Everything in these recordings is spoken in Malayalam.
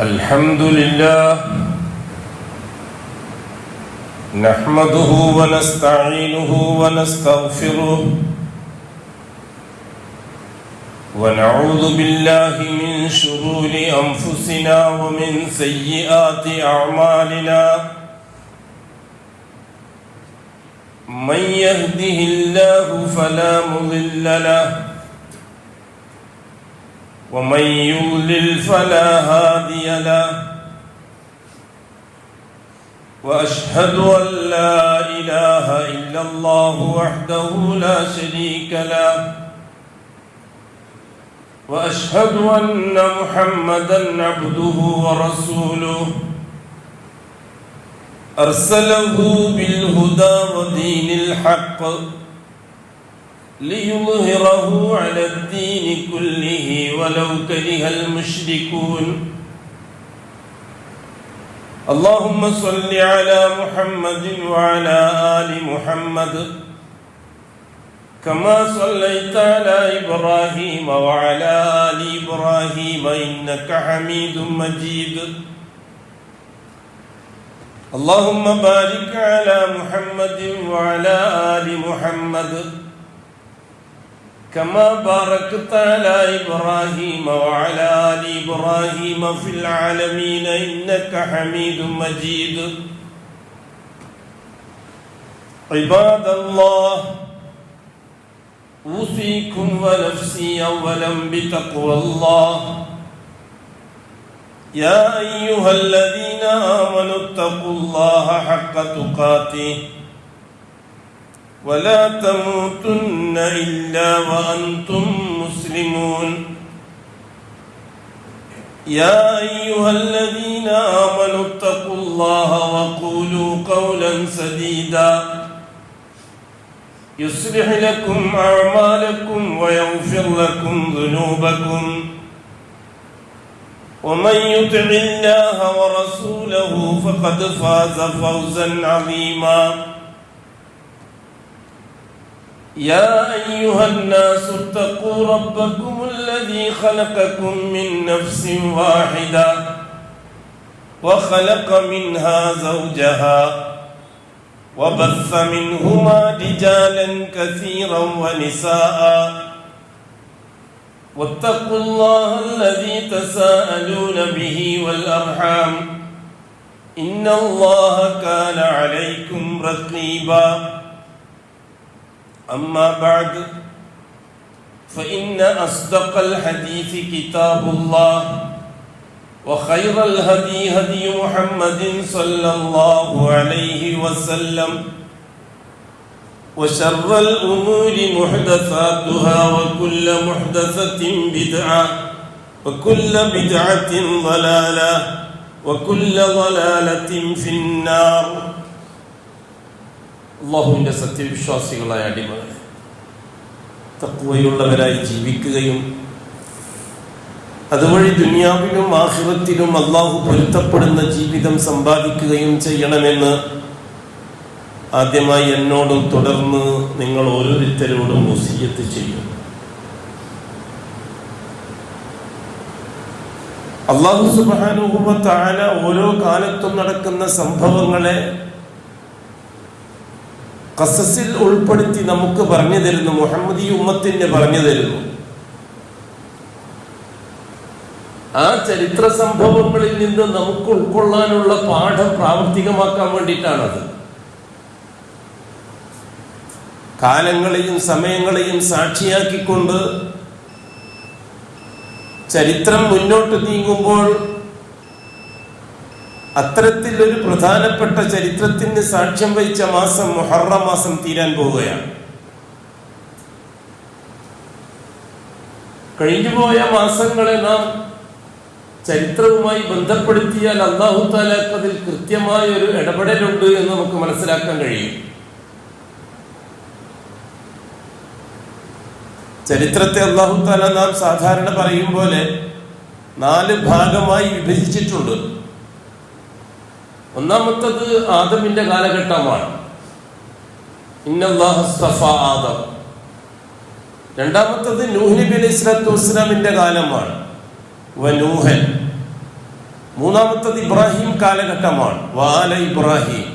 الحمد لله نحمده ونستعينه ونستغفره ونعوذ بالله من شرور أنفسنا ومن سيئات أعمالنا من يهده الله فلا مضل له ومن يضلل فلا هادي له وأشهد أن لا إله إلا الله وحده لا شريك له وأشهد أن محمدا عبده ورسوله أرسله بالهدى ودين الحق ليظهره على الدين كله ولو كره المشركون اللهم صل على محمد وعلى آل محمد كما صليت على إبراهيم وعلى آل إبراهيم إنك حميد مجيد اللهم بارك على محمد وعلى آل محمد كما باركت على إبراهيم وعلى آل إبراهيم في العالمين إنك حميد مجيد عباد الله أوصيكم ونفسي أولا بتقوى الله يا أيها الذين آمنوا اتقوا الله حق تقاته ولا تموتن إلا وأنتم مسلمون يا أيها الذين آمنوا اتقوا الله وقولوا قولا سديدا يصلح لكم أعمالكم ويغفر لكم ذنوبكم ومن يطع الله ورسوله فقد فاز فوزا عظيما يا أيها الناس اتقوا ربكم الذي خلقكم من نفس واحدة وخلق منها زوجها وبث منهما رجالا كثيرا ونساء واتقوا الله الذي تساءلون به والأرحام إن الله كان عليكم رقيبا أما بعد فإن أصدق الحديث كتاب الله وخير الهدي هدي محمد صلى الله عليه وسلم وشر الأمور محدثاتها وكل محدثة بدعة وكل بدعة ضلالة وكل ضلالة في النار അള്ളാഹുവിൻ്റെ സത്യവിശ്വാസികളായ അടിമകളെ, തഖ്വയുള്ളവരായി ജീവിക്കുകയും അതുവഴി ദുനിയാവിലും ആഖിറത്തിലും അള്ളാഹു പൊരുത്തപ്പെടുന്ന ജീവിതം സമ്പാദിക്കുകയും ചെയ്യണമെന്ന് ആദ്യമായി എന്നോടും തുടർന്ന് നിങ്ങൾ ഓരോരുത്തരോടും വസിയ്യത്ത് ചെയ്യും. അല്ലാഹു സുബ്ഹാനഹു വ തആല ഓരോ കാലത്തും നടക്കുന്ന സംഭവങ്ങളെ ഖസസിൽ ഉൾപ്പെടുത്തി നമുക്ക് പറഞ്ഞു തരുന്നു, മുഹമ്മദി ഉമ്മത്തിന് പറഞ്ഞു തരുന്നു. ആ ചരിത്ര സംഭവങ്ങളിൽ നിന്ന് നമുക്ക് ഉൾക്കൊള്ളാനുള്ള പാഠം പ്രാവർത്തികമാക്കാൻ വേണ്ടിയിട്ടാണത്. കാലങ്ങളെയും സമയങ്ങളെയും സാക്ഷിയാക്കിക്കൊണ്ട് ചരിത്രം മുന്നോട്ട് നീങ്ങുമ്പോൾ അത്തരത്തിൽ ഒരു പ്രധാനപ്പെട്ട ചരിത്രത്തിന് സാക്ഷ്യം വഹിച്ച മാസം മുഹറം മാസം തീരാൻ പോവുകയാണ്. കഴിഞ്ഞുപോയ മാസങ്ങളെ നാം ചരിത്രവുമായി ബന്ധപ്പെടുത്തിയാൽ അല്ലാഹു തആലക്ക് അതിൽ കൃത്യമായ ഒരു ഇടപെടലുണ്ട് എന്ന് നമുക്ക് മനസ്സിലാക്കാൻ കഴിയും. ചരിത്രത്തെ അല്ലാഹു തആല നാം സാധാരണ പറയും പോലെ 4 ഭാഗമായി വിഭജിച്ചിട്ടുണ്ട്. ഒന്നാമത്തത് ആദമിന്റെ കാലഘട്ടമാണ്. ഇന്നല്ലാഹു ഇസ്തഫാ ആദം. രണ്ടാമത്തത് നൂഹ് നബി അലൈഹി സ്വലാത്തു വസ്സലാമിന്റെ കാലമാണ്. വനൂഹൻ. മൂന്നാമത്തത് ഇബ്രാഹിം കാലഘട്ടമാണ്, വാല ഇബ്രാഹിം.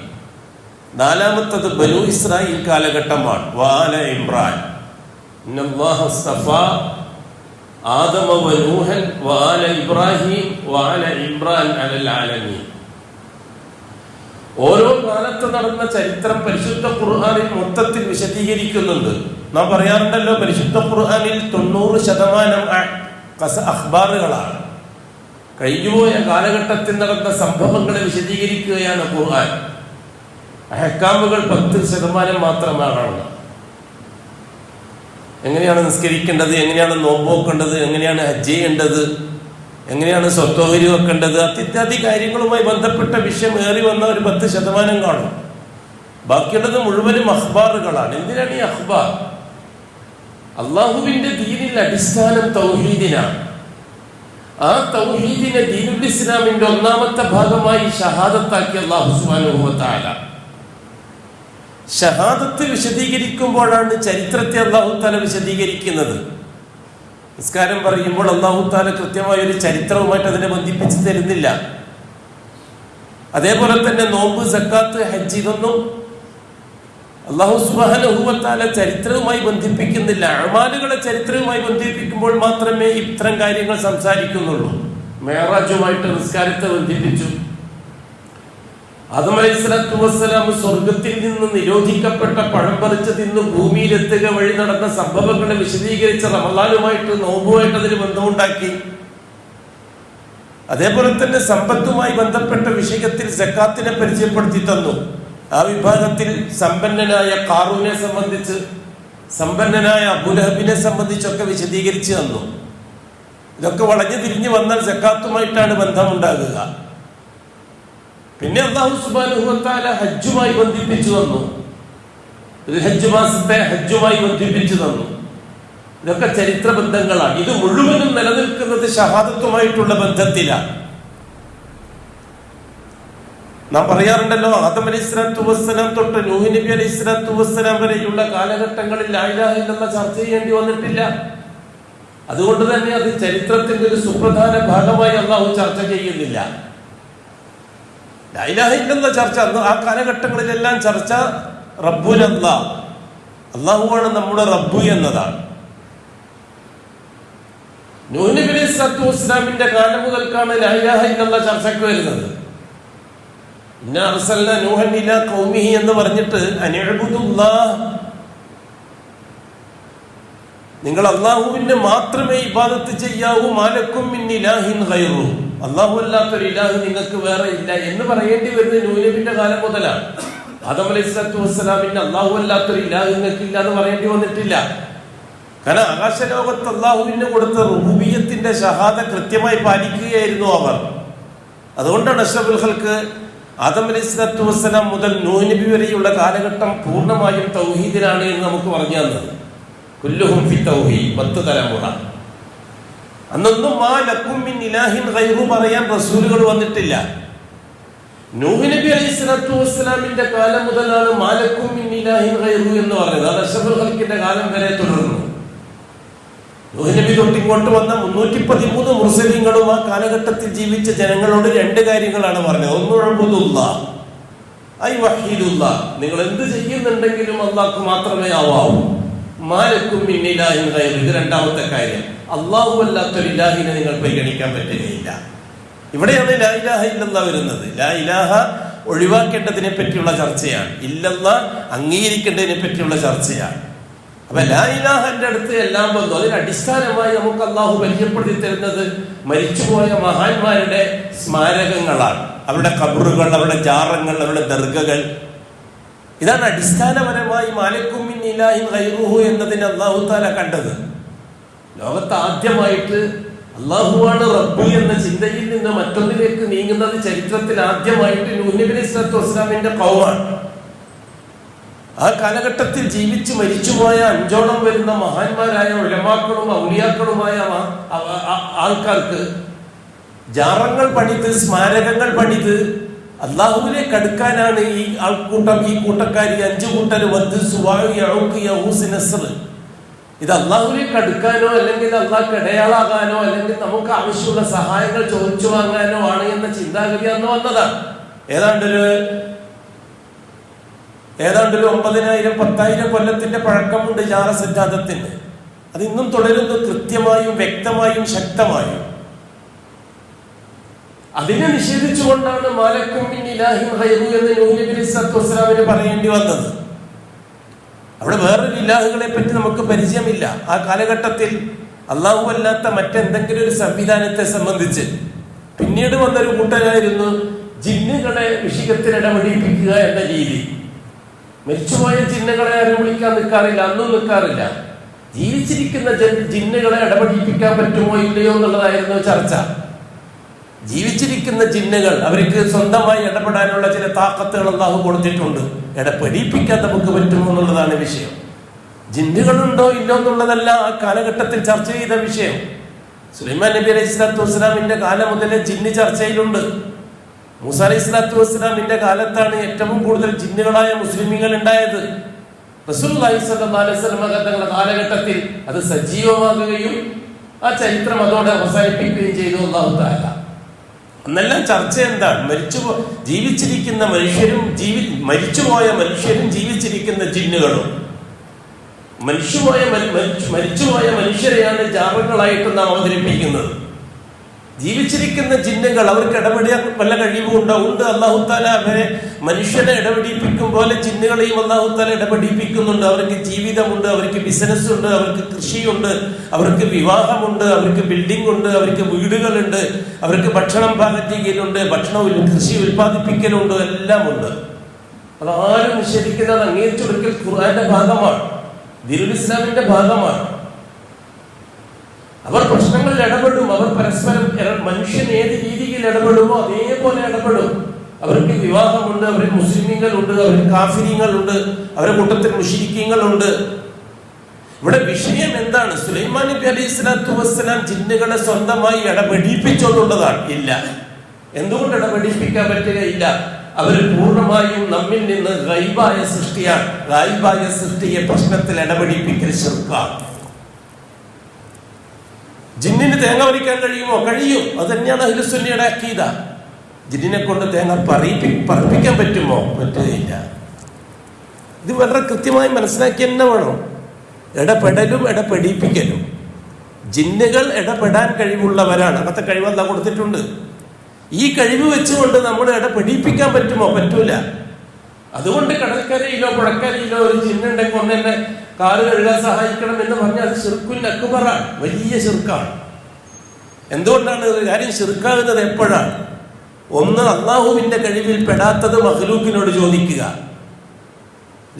നാലാമത്തത് ബനു ഇസ്രായേൽ കാലഘട്ടമാണ്, വാല ഇമ്രാൻ. ഇന്നല്ലാഹ അസ്തഫാ ആദമ വനൂഹൻ വാല ഇബ്രാഹിം വാല ഇമ്രാൻ അലൽ ആലമീൻ. ഓരോ കാലത്ത് നടന്ന ചരിത്രം പരിശുദ്ധ ഖുർആനിൽ മൊത്തത്തിൽ വിശദീകരിക്കുന്നുണ്ട്. നാം പറയാറുണ്ടല്ലോ, പരിശുദ്ധ ഖുർആനിൽ 90% അഖ്ബാറുകളാണ്. കഴിഞ്ഞുപോയ കാലഘട്ടത്തിൽ നടന്ന സംഭവങ്ങളെ വിശദീകരിക്കുകയാണ് ഖുർആൻ. അഹ്കാമുകൾ 10% മാത്രമാണ്. എങ്ങനെയാണ് നിസ്കരിക്കേണ്ടത്, എങ്ങനെയാണ് നോമ്പ് വെക്കേണ്ടത്, എങ്ങനെയാണ് ഹജ്ജ് ചെയ്യേണ്ടത്, എങ്ങനെയാണ് സ്വത്തോഹരി വെക്കേണ്ടത്, ഇത്യാദി കാര്യങ്ങളുമായി ബന്ധപ്പെട്ട വിഷയം ഏറി വന്ന ഒരു 10% കാണും. ബാക്കിയുള്ളത് മുഴുവനും അഖ്ബാറുകളാണ്. എന്തിനാണ് ഈ അഖ്ബാർ? അള്ളാഹുവിന്റെ ദീനിൽ അടിസ്ഥാനം തൗഹീദിനാണ്. ആ തൗഹീദിനെ ദീനുൽ ഇസ്ലാമിന്റെ ഒന്നാമത്തെ ഭാഗമായി ഷഹാദത്താക്കി അല്ലാഹു സുബ്ഹാനഹു വ തആല. ഷഹാദത്ത് വിശദീകരിക്കുമ്പോഴാണ് ചരിത്രത്തെ അല്ലാഹു തആല വിശദീകരിക്കുന്നത്. നിസ്കാരം പറയുമ്പോൾ അല്ലാഹു തആല കൃത്യമായ ഒരു ചരിത്രവുമായിട്ട് അതിനെ ബന്ധിപ്പിച്ച് തരുന്നില്ല. അതേപോലെ തന്നെ നോമ്പ്, സക്കാത്ത്, ഹജ്ജ് ഇതൊന്നും അല്ലാഹു സുബ്ഹാനഹു വ തആല ചരിത്രവുമായി ബന്ധിപ്പിക്കുന്നില്ല. അഅ്മാലുകളെ ചരിത്രവുമായി ബന്ധിപ്പിക്കുമ്പോൾ മാത്രമേ ഇത്തരം കാര്യങ്ങൾ സംസാരിക്കുന്നുള്ളൂ. മേറാജുമായിട്ട് നിസ്കാരത്തെ ബന്ധിപ്പിച്ചു. ആദം അലൈഹിസ്സലാത്തു വസ്സലാം സ്വർഗത്തിൽ നിന്ന് നിരോധിക്കപ്പെട്ട പഴം പറിച്ച് തിന്ന് ഭൂമിയിലെത്തുക വഴി നടന്ന സംഭവങ്ങളെ വിശദീകരിച്ച റമളാനുമായിട്ട് നോമ്പുമായിട്ട് അതിന് ബന്ധമുണ്ടാക്കി. അതേപോലെ തന്നെ സമ്പത്തുമായി ബന്ധപ്പെട്ട വിഷയത്തിൽ സക്കാത്തിനെ പരിചയപ്പെടുത്തി തന്നു. ആ വിഭാഗത്തിൽ സമ്പന്നനായ ഖാറൂനെ സംബന്ധിച്ച്, സമ്പന്നനായ അബൂലഹബിനെ സംബന്ധിച്ചൊക്കെ വിശദീകരിച്ചു തന്നു. ഇതൊക്കെ വളഞ്ഞു തിരിഞ്ഞു വന്നാൽ സക്കാത്തുമായിട്ടാണ് ബന്ധമുണ്ടാകുക. പിന്നെ അല്ലാഹു സുബ്ഹാനഹു വ തആല ഹജ്ജുമായി ബന്ധിപ്പിച്ചു തന്നു. ഹജ്ജ് മാസത്തെ ഹജ്ജുമായി ബന്ധിപ്പിച്ചു തന്നു. ഇതൊക്കെ ചരിത്ര ബന്ധങ്ങളാണ്. ഇത് മുഴുവനും നിലനിൽക്കുന്നത് ഷഹാദത്തുമായിട്ടുള്ള ബന്ധത്തിലാണ്. നാം പറയാറുണ്ടല്ലോ, ആദം അലൈഹിസ്സലാത്തു വസ്സലാം തൊട്ട് നൂഹ് നബി അലൈഹിസ്സലാത്തു വസ്സലാം വരെയുള്ള കാലഘട്ടങ്ങളിൽ ലാ ഇലാഹ ഇല്ലല്ലാഹ് ചർച്ച ചെയ്യേണ്ടി വന്നിട്ടില്ല. അതുകൊണ്ട് തന്നെ അത് ചരിത്രത്തിന്റെ ഒരു സുപ്രധാന ഭാഗമായി അല്ലാഹു ചർച്ച ചെയ്യുന്നില്ല. ലാ ഇലാഹ ഇല്ലല്ലാഹ് ചർച്ച ആ കാലഘട്ടങ്ങളിലെല്ലാം ചർച്ച റബ്ബുൽ അല്ലാഹ്, അല്ലാഹുവാണ് നമ്മുടെ റബ്ബ് എന്നതാണ്. നൂഹ് നബി അലൈഹിസ്സലാത്തു വസ്സലാമിന്റെ കാലം മുതൽക്കാണ് ലാ ഇലാഹ ഇല്ലല്ലാഹ് ചർച്ചയ്ക്ക് വരുന്നത്. ഇന്നാ അർസൽനാ നൂഹൻ ഇലാ ഖൗമിഹി എന്ന് പറഞ്ഞിട്ട് അനിഅ്ബുദുല്ലാഹ്, നിങ്ങൾ അല്ലാഹുവിനെ മാത്രമേ ഇബാദത്ത് ചെയ്യാവൂ, മാലക്കും മിൻ ഇലാഹിൻ ഗൈറു, അല്ലാഹു അല്ലാത്തൊരു ഇലാഹ് നിങ്ങൾക്ക് വേറെ ഇല്ല എന്ന് പറയേണ്ടി വരുന്നത് നൂഹ് നബിയുടെ കാലം മുതലാണ്. ആദം അലൈഹിസ്സലാത്തു വസ്സലാമിന് അല്ലാഹു അല്ലാത്തൊരു ഇലാഹ് നിങ്ങൾക്ക് ഇല്ല എന്ന് പറയേണ്ടി വന്നിട്ടില്ല. കാരണം ആകാശലോകത്ത് അല്ലാഹുവിന് കൊടുത്ത റുബൂബിയ്യത്തിന്റെ ഷഹാദ കൃത്യമായി പാലിക്കുകയായിരുന്നു അവർ. അതുകൊണ്ടാണ് അഷ്റഫുൽ ഖൽഖ് ആദം അലൈഹിസ്സലാത്തു വസ്സലാം മുതൽ നൂഹ് നബി വരെയുള്ള കാലഘട്ടം പൂർണ്ണമായും തൗഹീദിലാണ് എന്ന് നമുക്ക് പറഞ്ഞു തന്നത്. കുല്ലുഹും ഫി തൗഹീദ്, 10 തലമുറ. അന്നൊന്നും മാ ലക്കും മിൻ ഇലാഹിൻ ഗൈറു പറയാൻ റസൂലുകൾ വന്നിട്ടില്ല. നൂഹ് നബി അലൈഹിസ്സലാത്തു വസ്സലാമിന്റെ കാലം മുതലാണ് മാ ലക്കും മിൻ ഇലാഹിൻ ഗൈറു എന്ന് പറഞ്ഞത്. അത് അഷ്റഫുൽ ഖൽഖിന്റെ കാലം വരെ തുടർന്നു. നൂഹ് നബി തൊട്ടിങ്ങോട്ട് വന്ന 313 മുർസലീങ്ങളും ആ കാലഘട്ടത്തിൽ ജീവിച്ച ജനങ്ങളോട് 2 കാര്യങ്ങളാണ് പറഞ്ഞത്. ഒന്ന് ഉഅ്ബുദുല്ലാഹ് ഐ വഹീദുല്ലാഹ്, നിങ്ങൾ എന്ത് ചെയ്യുന്നുണ്ടെങ്കിലും അല്ലാഹു മാത്രമേ ആവാവൂ. മാലക്കും മിൻ ഇലാഹിൻ ഗൈറു, ഇത് രണ്ടാമത്തെ കാര്യം. അല്ലാഹു അല്ലാത്തൊരു ഇലാഹിനെ നിങ്ങൾ പരിഗണിക്കാൻ പറ്റുകയില്ല. ഇവിടെയാണ് ലാ ഇലാഹ ഇല്ലല്ലാഹ് വരുന്നത്. ലാ ഇലാഹ ഒഴിവാക്കേണ്ടതിനെ പറ്റിയുള്ള ചർച്ചയാണ്, ഇല്ലല്ലാഹ് അംഗീകരിക്കേണ്ടതിനെ പറ്റിയുള്ള ചർച്ചയാണ്. അപ്പൊ ലാ ഇലാഹന്റെ അടുത്ത് എല്ലാം വന്നു. അതിന് അടിസ്ഥാനമായി നമുക്ക് അല്ലാഹു പരിചയപ്പെടുത്തി തരുന്നത് മരിച്ചുപോയ മഹാന്മാരുടെ സ്മാരകങ്ങളാണ്, അവരുടെ ഖബറുകൾ, അവരുടെ ജാറങ്ങൾ, അവരുടെ ദർഗകൾ. ഇതാണ് അടിസ്ഥാനപരമായി മാലക്കും മിൻ ഇലാഹിൻ ഗൈറുഹു എന്നതിന് അല്ലാഹു തആല കണ്ടത്. ലോകത്ത് ആദ്യമായിട്ട് അല്ലാഹുവാണ് റബ്ബ് എന്ന ചിന്തയിൽ നിന്ന് മറ്റൊന്നിലേക്ക് നീങ്ങുന്നത് ചരിത്രത്തിൽ ആദ്യമായിട്ട് നൂഹ് നബി അലൈഹിസ്സലാത്തു വസ്സലാമിന്റെ ഖൗമാണ്. ആ കാലഘട്ടത്തിൽ ജീവിച്ച് മരിച്ചുപോയ 5ഓളം വരുന്ന മഹാന്മാരായ ഉലമാക്കളും ഔലിയാക്കളുമായ ആൾക്കാർക്ക് ജാറങ്ങൾ പണിത്, സ്മാരകങ്ങൾ പണിത് അള്ളാഹുവിലേക്ക് അടുക്കാനാണ് ഈ ആൾക്കൂട്ടം, ഈ കൂട്ടക്കാരി 5 കൂട്ടർ വദ്, സുവാഇ, യഊഖ്, യഊസ്, നസ്ർ. ഇത് അള്ളാഹുലേക്ക് അടുക്കാനോ അല്ലെങ്കിൽ അള്ളാഹ്ക്ക് ഇടയാളാകാനോ അല്ലെങ്കിൽ നമുക്ക് ആവശ്യമുള്ള സഹായങ്ങൾ ചോദിച്ചു വാങ്ങാനോ ആണ് എന്ന ചിന്താഗതി അന്ന് വന്നതാണ്. ഏതാണ്ടൊരു 9,000-10,000 കൊല്ലത്തിന്റെ പഴക്കമുണ്ട് ജാറ സിദ്ധാന്തത്തിന്. അത് ഇന്നും തുടരുന്നു, കൃത്യമായും വ്യക്തമായും ശക്തമായും. അതിനെ നിഷേധിച്ചുകൊണ്ടാണ് മാലക്കും മിൻ ഇലാഹിൻ ഗൈറു എന്ന് നൂഹ് നബി അലൈഹിസ്സലാത്തു വസ്സലാമിന് പറയേണ്ടി വന്നത്. അവിടെ വേറൊരു ഇലാഹുകളെ പറ്റി നമുക്ക് പരിചയമില്ല. ആ കാലഘട്ടത്തിൽ അള്ളാഹു അല്ലാത്ത മറ്റെന്തെങ്കിലും ഒരു സംവിധാനത്തെ സംബന്ധിച്ച് പിന്നീട് വന്നൊരു കൂട്ടരായിരുന്നു ജിന്നുകളെ വിഷയത്തിൽ ഇടപെടിപ്പിക്കുക എന്ന രീതി. മരിച്ചുപോയ ജിന്നുകളെ ആരും വിളിക്കാൻ നിൽക്കാറില്ല, അന്നും നിൽക്കാറില്ല. ജീവിച്ചിരിക്കുന്ന ജിന്നുകളെ ഇടപെടിപ്പിക്കാൻ പറ്റുമോ ഇല്ലയോ എന്നുള്ളതായിരുന്നു ചർച്ച. ജീവിച്ചിരിക്കുന്ന ജിന്നുകൾ അവർക്ക് സ്വന്തമായി ഇടപെടാനുള്ള ചില താക്കത്തുകൾ അല്ലാഹു കൊടുത്തിട്ടുണ്ട്. ഇടപെടിപ്പിക്കാൻ നമുക്ക് പറ്റുമോ എന്നുള്ളതാണ് വിഷയം. ജിന്നുകളുണ്ടോ ഇല്ലോ എന്നുള്ളതല്ല ആ കാലഘട്ടത്തിൽ ചർച്ച ചെയ്ത വിഷയം. സുലൈമാൻ നബി അലൈഹി സ്വലാത്തു വസ്സലാമിന്റെ കാലം മുതലേ ജിന്ന് ചർച്ചയിലുണ്ട്. മൂസാ അലൈഹി സ്വലാത്തു വസ്സലാമിന്റെ കാലത്താണ് ഏറ്റവും കൂടുതൽ ജിന്നുകളായ മുസ്ലിമീങ്ങൾ ഉണ്ടായത്. റസൂലുള്ളാഹി സ്വല്ലല്ലാഹു അലൈഹി വസല്ലം തങ്ങളുടെ കാലഘട്ടത്തിൽ അത് സജീവമാകുകയും ആ ചരിത്രം അതോടെ അവസാനിപ്പിക്കുകയും ചെയ്തു അല്ലാഹു തആല. അന്നെല്ലാം ചർച്ച എന്താണ്? ജീവിച്ചിരിക്കുന്ന മനുഷ്യരും മരിച്ചുപോയ മനുഷ്യരും ജീവിച്ചിരിക്കുന്ന ജിന്നുകളും. മരിച്ചുപോയ മനുഷ്യരെയാണ് ജാറുകളായിട്ട് നാം അവതരിപ്പിക്കുന്നത്. ജീവിച്ചിരിക്കുന്ന ജിന്നുകൾ അവർക്ക് ഇടപെടാൻ വല്ല കഴിവുണ്ടോ? ഉണ്ട്. അല്ലാഹു തആല അവരെ മനുഷ്യനെ ഇടപെടിപ്പിക്കും പോലെ ജിന്നുകളെയും അല്ലാഹു തആല ഇടപെടിപ്പിക്കുന്നുണ്ട്. അവർക്ക് ജീവിതമുണ്ട്, അവർക്ക് ബിസിനസ് ഉണ്ട്, അവർക്ക് കൃഷിയുണ്ട്, അവർക്ക് വിവാഹമുണ്ട്, അവർക്ക് ബിൽഡിംഗ് ഉണ്ട്, അവർക്ക് വീടുകളുണ്ട്, അവർക്ക് ഭക്ഷണം പാകം ചെയ്യലുണ്ട്, കൃഷി ഉൽപ്പാദിപ്പിക്കലുണ്ട്, എല്ലാം ഉണ്ട്. അതാരും നിഷേധിക്കുന്നത് അംഗീകരിച്ചു കൊടുക്കൽ ഖുർആന്റെ ഭാഗമാണ്, ദീനുൽ ഇസ്ലാമിന്റെ ഭാഗമാണ്. അവർ പ്രശ്നങ്ങളിൽ ഇടപെടും. അവർ പരസ്പരം മനുഷ്യൻ ഏത് രീതിയിൽ ഇടപെടുമോ അതേപോലെ ഇടപെടും. അവർക്ക് വിവാഹമുണ്ട്, അവർക്ക് മുസ്ലിമീങ്ങളുണ്ട്, അവർക്ക് കാഫിരീങ്ങളുണ്ട്, അവരുടെ കൂട്ടത്തിൽ മുശ്രിക്കീങ്ങളുണ്ട്. ഇവിടെ വിഷയം എന്താണ്? സുലൈമാൻ നബി അലൈഹി സ്വലാത്തു വസ്സലാം ജിന്നുകളെ സ്വന്തമായി ഇടപെടിപ്പിച്ചോന്നുള്ളതാണ്. ഇല്ല. എന്തുകൊണ്ട് ഇടപെടിപ്പിക്കാൻ പറ്റുകയില്ല? അവർ പൂർണ്ണമായും നമ്മിൽ നിന്ന് ഗൈബായ സൃഷ്ടിയാണ്. ഗൈബായ സൃഷ്ടിയെ പ്രശ്നത്തിൽ ഇടപെടിപ്പിക്കൽ ശിർക്കാണ്. ജിന്നിന് തേങ്ങ പറിക്കാൻ കഴിയുമോ? കഴിയും. അത് തന്നെയാണ് അഹ്ലുസുന്നയുടെ അഖീദ. ജിന്നിനെ കൊണ്ട് തേങ്ങ പറപ്പിക്കാൻ പറ്റുമോ? പറ്റുകയില്ല. ഇത് വളരെ കൃത്യമായി മനസ്സിലാക്കി തന്നെ വേണം. ഇടപെടലും ഇടപെടിപ്പിക്കലും. ജിന്നുകൾ ഇടപെടാൻ കഴിവുള്ളവരാണ്. അങ്ങനത്തെ കഴിവെല്ലാം കൊടുത്തിട്ടുണ്ട്. ഈ കഴിവ് വെച്ചുകൊണ്ട് നമ്മൾ ഇടപെടിപ്പിക്കാൻ പറ്റുമോ? പറ്റൂല. അതുകൊണ്ട് കടൽക്കരയിലോ പുഴക്കരയിലോ ഒരു ജിന്നുണ്ടെങ്കിൽ ഒന്ന് തന്നെ കാറ് കഴുകാൻ സഹായിക്കണം എന്ന് പറഞ്ഞാൽ അത് ശിർക്കുൽ അക്ബറാണ്, വലിയ ശിർക്കാണ്. എന്തുകൊണ്ടാണ് ഒരു കാര്യം ശിർക്കാകുന്നത്? എപ്പോഴാണ്? ഒന്ന്, അള്ളാഹുവിന്റെ കഴിവിൽ പെടാത്തത് മഖ്ലൂക്കിനോട് ചോദിക്കുക.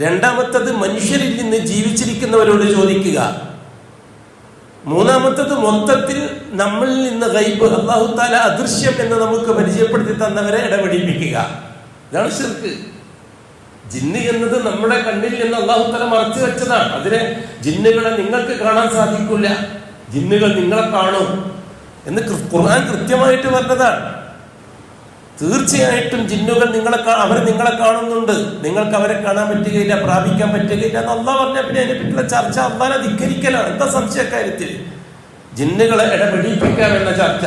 രണ്ടാമത്തത് മനുഷ്യരിൽ നിന്ന് ജീവിച്ചിരിക്കുന്നവരോട് ചോദിക്കുക. മൂന്നാമത്തത് മൊത്തത്തിൽ നമ്മളിൽ നിന്ന് ഗൈബ്, അല്ലാഹു തആല അദൃശ്യം എന്ന് നമുക്ക് പരിചയപ്പെടുത്തി തന്നവരെ ഇടപെടിപ്പിക്കുക. ഇതാണ് ശിർക്ക്. ജിന്ന് എന്നത് നമ്മുടെ കണ്ണിൽ നിന്ന് അല്ലാഹു തആല മറച്ചു വെച്ചതാണ്. അതിനെ ജിന്നുകളെ നിങ്ങൾക്ക് കാണാൻ സാധിക്കില്ല, ജിന്നുകൾ നിങ്ങളെ കാണും എന്ന് ഖുർആൻ കൃത്യമായിട്ട് പറഞ്ഞതാണ്. തീർച്ചയായിട്ടും ജിന്നുകൾ അവർ നിങ്ങളെ കാണുന്നുണ്ട്, നിങ്ങൾക്ക് അവരെ കാണാൻ പറ്റുകയില്ല, പ്രാപിക്കാൻ പറ്റുകയില്ല എന്ന് അല്ലാഹ് പറഞ്ഞ പിന്നെ അതിനെപ്പറ്റിയുള്ള ചർച്ച അല്ലാഹനെ ധിക്കരിക്കലാണ്. എന്താ സംശയക്കാര്യത്തിൽ? ജിന്നുകളെ ഇടപെടിപ്പിക്കാം എന്ന ചർച്ച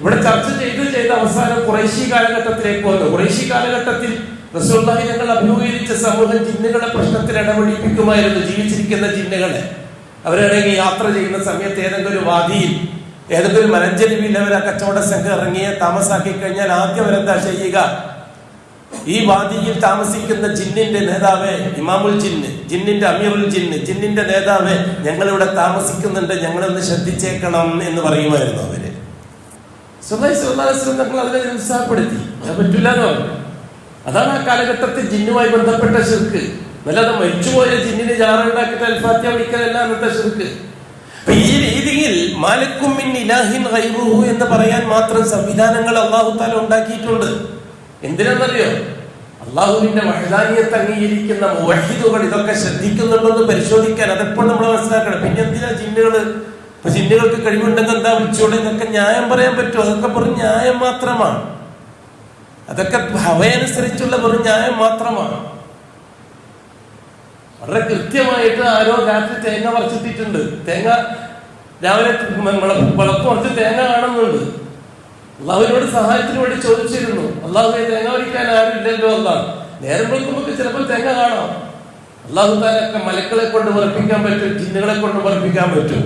ഇവിടെ ചർച്ച ചെയ്ത് അവസാനം ഖുറൈശി കാലഘട്ടത്തിലേക്ക് വന്നു. ഖുറൈശി കാലഘട്ടത്തിൽ റസൂലുള്ളാഹി തങ്ങൾ അഭിമുഖീകരിച്ച സമൂഹം ജിന്നുകളെ പ്രശ്നത്തിൽ ഇടപെടിപ്പിക്കുമായിരുന്നു. ജീവിച്ചിരിക്കുന്ന ജിന്നുകളെ അവരാണെങ്കിൽ യാത്ര ചെയ്യുന്ന സമയത്ത് ഏതെങ്കിലും ഒരു വാദിയിൽ ഏതെങ്കിലും മലഞ്ചെരുവിൽ അവർ ആ കച്ചവട സംഘം ഇറങ്ങിയ താമസാക്കി കഴിഞ്ഞാൽ ആദ്യം അവരെന്താ ചെയ്യുക? ഈ വാദിയിൽ താമസിക്കുന്ന ജിന്നിന്റെ നേതാവ് ഇമാമുൽ ജിന്ന്, ജിന്നിന്റെ അമീറുൽ ജിന്ന്, ജിന്നിന്റെ നേതാവ് ഞങ്ങളിവിടെ താമസിക്കുന്നുണ്ട്, ഞങ്ങളൊന്ന് ശ്രദ്ധിച്ചേക്കണം എന്ന് പറയുമായിരുന്നു അവര്. തങ്ങൾ അതിനെ നിരുത്സാഹപ്പെടുത്തി. അത് പറ്റില്ല എന്ന് പറഞ്ഞു. അതാണ് ആ കാലഘട്ടത്തിൽ ജിന്നുമായി ബന്ധപ്പെട്ട ശിർക്ക്. അല്ലാതെ മരിച്ചുപോയ ജിന്നിന് ജാറുണ്ടാക്കിയിട്ട് അൽഫാത്തിഹ വിളിക്കലല്ല അന്നത്തെ ശിർക്ക്. ഈ രീതിയിൽ മാലക്കും മിൻ ഇലാഹിൻ ഗൈറുഹു എന്ന് പറയാൻ മാത്രം സംവിധാനങ്ങൾ അല്ലാഹു തആല ഉണ്ടാക്കിയിട്ടുണ്ട്. എന്തിനാണെന്നറിയോ? അല്ലാഹുവിന്റെ വഹ്ദാനിയത്ത് അംഗീകരിക്കുന്ന മുവഹിദുകൾ ഇതൊക്കെ ശ്രദ്ധിക്കുന്നുണ്ടോന്ന് പരിശോധിക്കാൻ. അതെപ്പോൾ നമ്മൾ മനസ്സിലാക്കണം. പിന്നെ എന്തിനാ ജിന്നുകള്? ഇപ്പൊ ജിന്നുകൾക്ക് കഴിവുണ്ടെങ്കിൽ എന്താ വിളിച്ചോടെ? ഇതൊക്കെ ന്യായം പറയാൻ പറ്റുമോ? അതൊക്കെ വെറും ന്യായം മാത്രമാണ്. അതൊക്കെ ഹവയനുസരിച്ചുള്ള വെറും ന്യായം മാത്രമാണ്. വളരെ കൃത്യമായിട്ട് ആരോ രാത്രി തേങ്ങ പറിച്ചിട്ടിട്ടുണ്ട്. തേങ്ങ രാവിലെ വിളക്ക് കുറച്ച് തേങ്ങ കാണുന്നുണ്ട്. അള്ളാഹുവിനോട് സഹായത്തിന് വേണ്ടി ചോദിച്ചിരുന്നു, അള്ളാഹുവെ തേങ്ങ പറിക്കാൻ ആരും ഇല്ലല്ലോ. അള്ളാഹ് നേരം വെളുക്കുമ്പോൾ ചിലപ്പോൾ തേങ്ങ കാണാം. അള്ളാഹു താലൊക്കെ മലക്കളെ കൊണ്ട് പറപ്പിക്കാൻ പറ്റും, ജിന്നുകളെ കൊണ്ട് പറപ്പിക്കാൻ പറ്റും.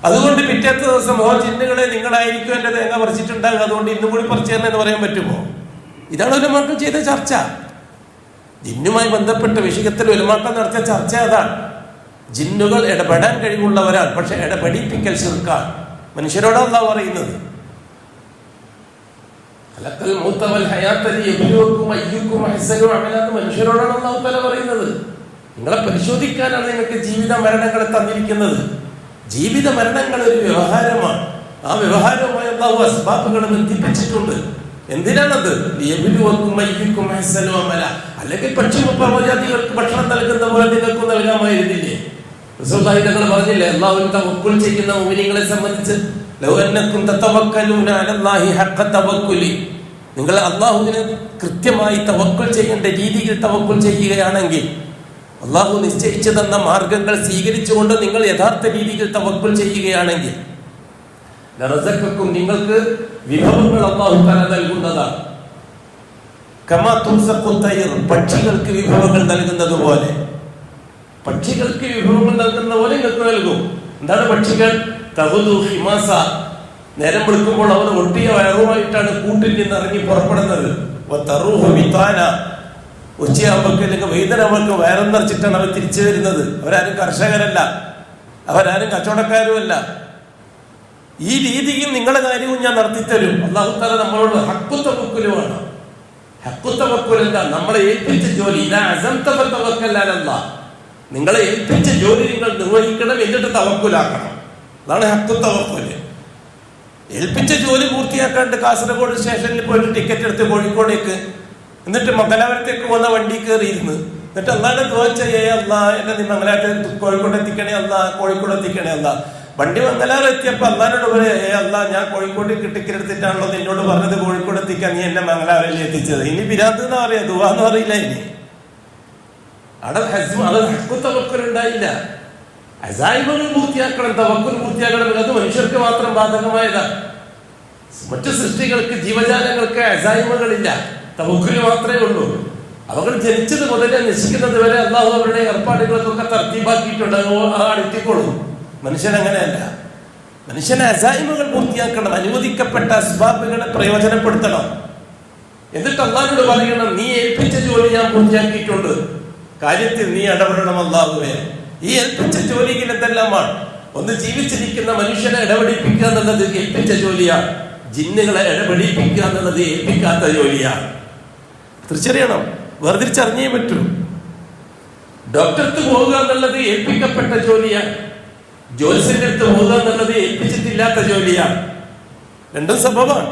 അതുകൊണ്ട് പിറ്റേത്തെ ദിവസം ജിന്നുകളെ നിങ്ങളായിരിക്കും എന്റെ തേങ്ങ പറിച്ചിട്ടുണ്ടാകുക, അതുകൊണ്ട് ഇന്നും കൂടി പറിച്ചു തരണം എന്ന് പറയാൻ പറ്റുമോ? ഇതാണ് ഉലമാക്കൾ ചെയ്ത ചർച്ച. ജിന്നുമായി ബന്ധപ്പെട്ട വിഷയത്തിൽ ഉലമാക്കൾ നടത്തിയ ചർച്ച അതാണ്. ജിന്നുകൾ ഇടപെടാൻ കഴിവുള്ളവരാണ്, പക്ഷെ ഇടപെടിപ്പിക്കൽ ശിർക്കാണ്. മനുഷ്യരോടാണ് അള്ളാഹു പറയുന്നത്. മനുഷ്യരോടാണ് അള്ളാഹു തആല പറയുന്നത്. നിങ്ങളെ പരിശോധിക്കാനാണ് നിങ്ങൾക്ക് ജീവിത മരണങ്ങളെ തന്നിരിക്കുന്നത്. ജീവിത മരണങ്ങൾ ഒരു വ്യവഹാരമാണ്. ആ വ്യവഹാരവുമായി അള്ളാഹു അസ്ബാബുകൾ ബന്ധിപ്പിച്ചിട്ടുണ്ട്. എന്തിനാണത്? അല്ലെങ്കിൽ പക്ഷിമൃഗജാതികൾക്ക് ഭക്ഷണം നൽകുന്ന പോലെ നിങ്ങൾക്കും നൽകാമായിരുന്നില്ലേ? റസൂലുള്ളാഹി തങ്ങൾ പറഞ്ഞില്ലേ, അള്ളാഹുവിൽ തവക്കുൽ ചെയ്യുന്ന മുഅ്മിനീങ്ങളെ സംബന്ധിച്ച്, ലൗ അന്നകും തതവക്കലൂന അലല്ലാഹി ഹഖ്ഖ തവക്കുലി, നിങ്ങൾ അള്ളാഹുവിനെ കൃത്യമായി തവക്കുൽ ചെയ്യേണ്ട രീതിയിൽ തവക്കുൽ ചെയ്യുകയാണെങ്കിൽ, അള്ളാഹു നിശ്ചയിച്ചു തന്ന മാർഗങ്ങൾ സ്വീകരിച്ചുകൊണ്ട് നിങ്ങൾ യഥാർത്ഥ രീതിയിൽ തവക്കുൽ ചെയ്യുകയാണെങ്കിൽ, ലറസഖക്കും നിങ്ങൾക്ക് വിഭവങ്ങൾ അള്ളാഹു തആല നൽകുന്നതാണ്. കമാ തുൻസഖു തയ്ർ, പക്ഷികൾക്ക് വിഭവങ്ങൾ നൽകുന്നത് പോലെ, പക്ഷികൾക്ക് വിഭവങ്ങൾ നൽകുന്ന പോലെ നിങ്ങൾക്ക് നൽകും. എന്താണ് പക്ഷികൾ? തഹുദു ഹിമാസ, നേരം വെളുക്കുമ്പോൾ അവർ ഒട്ടിയ വയറുമായിട്ടാണ് കൂട്ടിൽ നിന്ന് ഇറങ്ങി പുറപ്പെടുന്നത്. തറൂഹു ബിതാന, ഉച്ചയാകുമ്പോഴേക്ക് അല്ലെങ്കിൽ വൈകുന്നേരമാകുമ്പോൾ വയറും നിറച്ചിട്ടാണ് അവർ തിരിച്ചു വരുന്നത്. അവരാരും കർഷകരല്ല, അവരാരും കച്ചവടക്കാരുമല്ല. ഈ രീതിയിൽ നിങ്ങളുടെ കാര്യവും ഞാൻ നടത്തിത്തരും. അല്ലാഹു തആല നമ്മളോട് ഹഖ്ഖു തവക്കുലുമാണ്. ഹഖ്ഖു തവക്കുൽ എന്താ? നമ്മളെ ഏൽപ്പിച്ച ജോലി, ഇദാ അസംത ഫതവക്കൽ അലല്ലാഹ്, നിങ്ങളെ ഏൽപ്പിച്ച ജോലി നിങ്ങൾ നിർവഹിക്കണം, എന്നിട്ട് തവക്കുലാക്കണം. അതാണ് ഹഖ്ഖു തവക്കുൽ. ഏൽപ്പിച്ച ജോലി പൂർത്തിയാക്കാണ്ട് കാസർഗോഡ് സ്റ്റേഷനിൽ പോയിട്ട് ടിക്കറ്റ് എടുത്ത് കോഴിക്കോടേക്ക്, എന്നിട്ട് മംഗലാപുരത്തേക്ക് പോകുന്ന വണ്ടി കയറിയിരുന്നു, എന്നിട്ട് അല്ലാതെ ദുആ ചെയ്യേ, അല്ലാഹ് എന്നെ നീ മംഗലാപുരത്ത് കോഴിക്കോട് എത്തിക്കണേ അല്ലാഹ്, കോഴിക്കോട് എത്തിക്കണേ അല്ലാഹ്. വണ്ടി മംഗലാപുരം എത്തിയപ്പോ അല്ലാഹുവിനോട് പറയാ, അല്ലാഹ് ഞാൻ കോഴിക്കോട് ടിക്കറ്റ് എടുത്തിട്ടാണല്ലോ നിന്നോട് പറഞ്ഞത് കോഴിക്കോട് എത്തിക്കാൻ, നീ എന്നെ മംഗലാപുരയിൽ എത്തിച്ചത്. ഇനി പിരാന്ത് എന്നാ പറയാ, ദുആ എന്ന് പറയില്ല. ഇനി അവിടെ ഹഖ്ഖു തവക്കുൽ ഉണ്ടായില്ല. അസായിമുകൾ പൂർത്തിയാക്കണം, തവക്കുൽ പൂർത്തിയാക്കണം. അത് മനുഷ്യർക്ക് മാത്രം ബാധകമായതാണ്. മറ്റു സൃഷ്ടികൾക്ക്, ജീവജാലങ്ങൾക്ക് അസായിമുകളില്ല, തവക്കുൽ മാത്രമേ ഉള്ളൂ. അവർ ജനിച്ചത് മുതലേ നശിക്കുന്നത് വരെ അള്ളാഹു അവരുടെ ഏർപ്പാടുകൾക്കൊക്കെ തർത്തീബാക്കിയിട്ടുണ്ട്, അടുത്തിക്കൊള്ളും. മനുഷ്യൻ അങ്ങനെയല്ല. മനുഷ്യനെ അസായിമുകൾ പൂർത്തിയാക്കണം, അനുവദിക്കപ്പെട്ട അസ്ബാബുകളെ പ്രയോജനപ്പെടുത്തണം. എന്നിട്ട് അള്ളാഹുവിനോട് പറയണം, നീ ഏൽപ്പിച്ച ജോലി ഞാൻ പൂർത്തിയാക്കിയിട്ടുണ്ട്, കാര്യത്തിൽ നീ ഇടപെടണം അള്ളാഹുവേ. ഈ ഏൽപ്പിച്ച ജോലിയിൽ എന്തെല്ലാമാണ്? ഒന്ന്, ജീവിച്ചിരിക്കുന്ന മനുഷ്യനെ ഇടപെടിപ്പിക്കുക എന്നുള്ളത് ഏൽപ്പിച്ച ജോലിയാണ്. ജിന്നുകളെ ഇടപെടിപ്പിക്കുക എന്നുള്ളത് ഏൽപ്പിക്കാത്ത ജോലിയാണ്. തിരിച്ചറിയണം, വേർതിരിച്ചറിഞ്ഞേ പറ്റൂ. ഡോക്ടർക്ക് പോകുക എന്നുള്ളത് ഏൽപ്പിക്കപ്പെട്ട ജോലിയാണ്. ജ്യോത്സ്യന്റെ അടുത്ത് പോകുക എന്നുള്ളത് ഏൽപ്പിച്ചിട്ടില്ലാത്ത ജോലിയാണ്. രണ്ടും സംഭവമാണ്.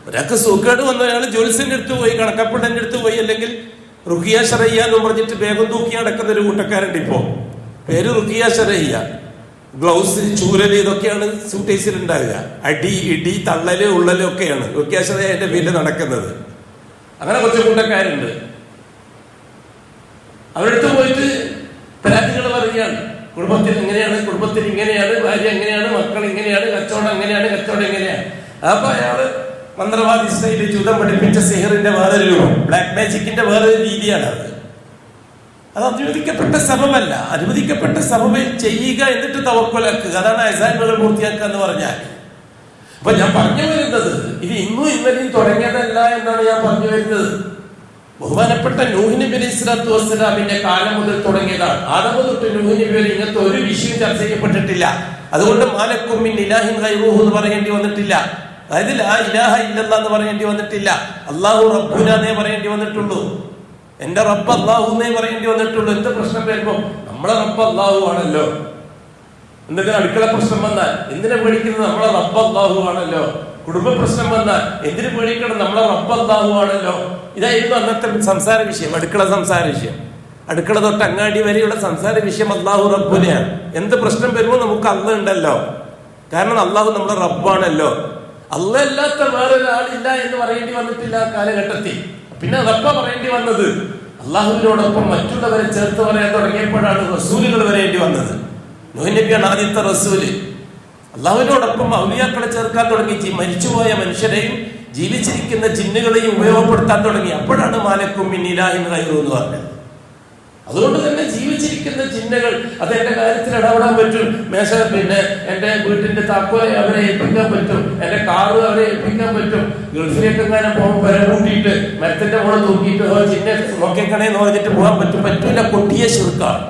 ഒരാൾക്ക് സുഖേട് വന്ന അയാൾ ജ്യോത്സ്യന്റെ അടുത്ത് പോയി, കണക്കപ്പുള്ളന്റെ അടുത്ത് പോയി, അല്ലെങ്കിൽ റുഖിയ ശറയ്യ എന്ന് പറഞ്ഞിട്ട് വേഗം തൂക്കി നടക്കുന്ന ഒരു കൂട്ടക്കാരുണ്ട്. ഇപ്പോ പേര് റുഖിയ ശറയ്യ. ഗ്ലൗസ്, ചൂരല്, ഇതൊക്കെയാണ് സൂട്ടേസിൽ ഉണ്ടാകുക. അടി, ഇടി, തള്ളല്, ഉള്ളല് ഒക്കെയാണ് റുഖിയ ശറയ്യന്റെ പേരിൽ നടക്കുന്നത്. അങ്ങനെ കുറച്ച് കൂട്ടക്കാരുണ്ട്. അവരടുത്ത് പോയിട്ട് പരാതികൾ പറയുകയാണ്. കുടുംബത്തിൽ എങ്ങനെയാണ്, കുടുംബത്തിൽ ഇങ്ങനെയാണ്, ഭാര്യ എങ്ങനെയാണ്, മക്കൾ ഇങ്ങനെയാണ്, കച്ചവടം എങ്ങനെയാണ്, കച്ചവടം എങ്ങനെയാണ്. അപ്പൊ അയാള് മന്ത്രവാദി സ്റ്റൈലിൽ ജൂതം പഠിപ്പിച്ച സിഹറിന്റെ വേറൊരു രൂപം, ബ്ലാക്ക് മാജിക്കിന്റെ വേറൊരു രീതിയാണ് അത്. അത് അനുവദിക്കപ്പെട്ട സബബല്ല. അനുവദിക്കപ്പെട്ട സബബ് ചെയ്യുക, എന്നിട്ട് തവക്കുലാക്കുക. അതാണ് അസായിമുകൾ പൂർത്തിയാക്കുക എന്ന് പറഞ്ഞാൽ. അപ്പൊ ഞാൻ പറഞ്ഞു വരുന്നത്, ഇത് ഇന്നും ഇന്നലെയും തുടങ്ങിയതല്ല എന്നാണ് ഞാൻ പറഞ്ഞു വരുന്നത്. ബഹുമാനപ്പെട്ട നൂഹ് നബി അലൈഹി സ്വലാത്തു വസ്സലാമിന്റെ കാലം മുതൽ തുടങ്ങിയതാണ്. ആദം തൊട്ട് നൂഹ് നബി വരെ ഇങ്ങനത്തെ ഒരു വിഷയം ചർച്ച ചെയ്യപ്പെട്ടിട്ടില്ല. അതുകൊണ്ട് മാലക്കും മിൻ ഇലാഹിൻ ഗൈറുഹു എന്ന് പറയേണ്ടി വന്നിട്ടില്ല. അതായത് ലാ ഇലാഹ ഇല്ലല്ലാഹ് എന്ന് പറയേണ്ടി വന്നിട്ടില്ല. അല്ലാഹു റബ്ബുന എന്നേ പറയേണ്ടി വന്നിട്ടുള്ളൂ. എന്റെ റബ്ബ് അല്ലാഹു എന്നേ പറയേണ്ടി വന്നിട്ടുള്ളൂ. എന്ത് പ്രശ്നം വരുമ്പോ നമ്മളെ റബ്ബ് അല്ലാഹു ആണല്ലോ. എന്തെങ്കിലും അടുക്കള പ്രശ്നം വന്നാൽ എന്തിനെ പേടിക്കുന്നത്? നമ്മളെ റബ്ബ് അല്ലാഹു ആണല്ലോ. കുടുംബ പ്രശ്നം വന്നാൽ എന്തിനു പേടിക്കണം? നമ്മളെ റബ്ബ് അല്ലാഹു ആണല്ലോ. ഇതായിരുന്നു അന്നത്തെ സംസാര വിഷയം, അടുക്കള സംസാര വിഷയം. അടുക്കള തൊട്ട് അങ്ങാടി വരെയുള്ള സംസാര വിഷയം അല്ലാഹു റബ്ബുനെയാണ്. എന്ത് പ്രശ്നം വരുമ്പോൾ നമുക്ക് അല്ലാഹ് ഉണ്ടല്ലോ, കാരണം അല്ലാഹു നമ്മുടെ റബ്ബാണല്ലോ. അല്ലാഹ് അല്ലാത്ത വേറൊരാളില്ല എന്ന് പറയേണ്ടി വന്നിട്ടില്ല ആ കാലഘട്ടത്തിൽ. പിന്നെ റബ്ബ പറയേണ്ടി വന്നത്. അള്ളാഹുവിനോടൊപ്പം മറ്റുള്ളവരെ ചേർത്ത് പറയാൻ തുടങ്ങിയപ്പോഴാണ് റസൂലുകൾ വരേണ്ടി വന്നത്. നൂഹ് നബിയാണ് ആദ്യത്തെ റസൂല്. അള്ളാഹുവിനോടൊപ്പം ഔലിയാക്കളെ ചേർക്കാൻ തുടങ്ങി. മരിച്ചുപോയ മനുഷ്യരെയും ജീവിച്ചിരിക്കുന്ന ജിന്നുകളെയും ഉപയോഗപ്പെടുത്താൻ തുടങ്ങി. അപ്പോഴാണ് മാലക്കും മിൻ ഇലാഹിൻ ഗൈറു എന്ന് പറഞ്ഞത്. അതുകൊണ്ട് തന്നെ ജീവിച്ചിരിക്കുന്ന ജിന്നുകൾ അതെന്റെ കാര്യത്തിൽ ഇടപെടാൻ പറ്റും. പിന്നെ എന്റെ വീട്ടിന്റെ താക്കോലെ അവരെ ഏൽപ്പിക്കാൻ പറ്റും, എന്റെ കാറ് അവരെ ഏൽപ്പിക്കാൻ പറ്റും. ഗൾഫിലേക്ക് എങ്ങനെ പോകുമ്പോൾ വര കൂട്ടിയിട്ട് മരത്തിന്റെ മുകളിൽ തൂക്കിയിട്ട് ജിന്നെ നോക്കിക്കണേന്ന് പറഞ്ഞിട്ട് പോകാൻ പറ്റൂല. കൊട്ടിയ ശിർക്കാണ്,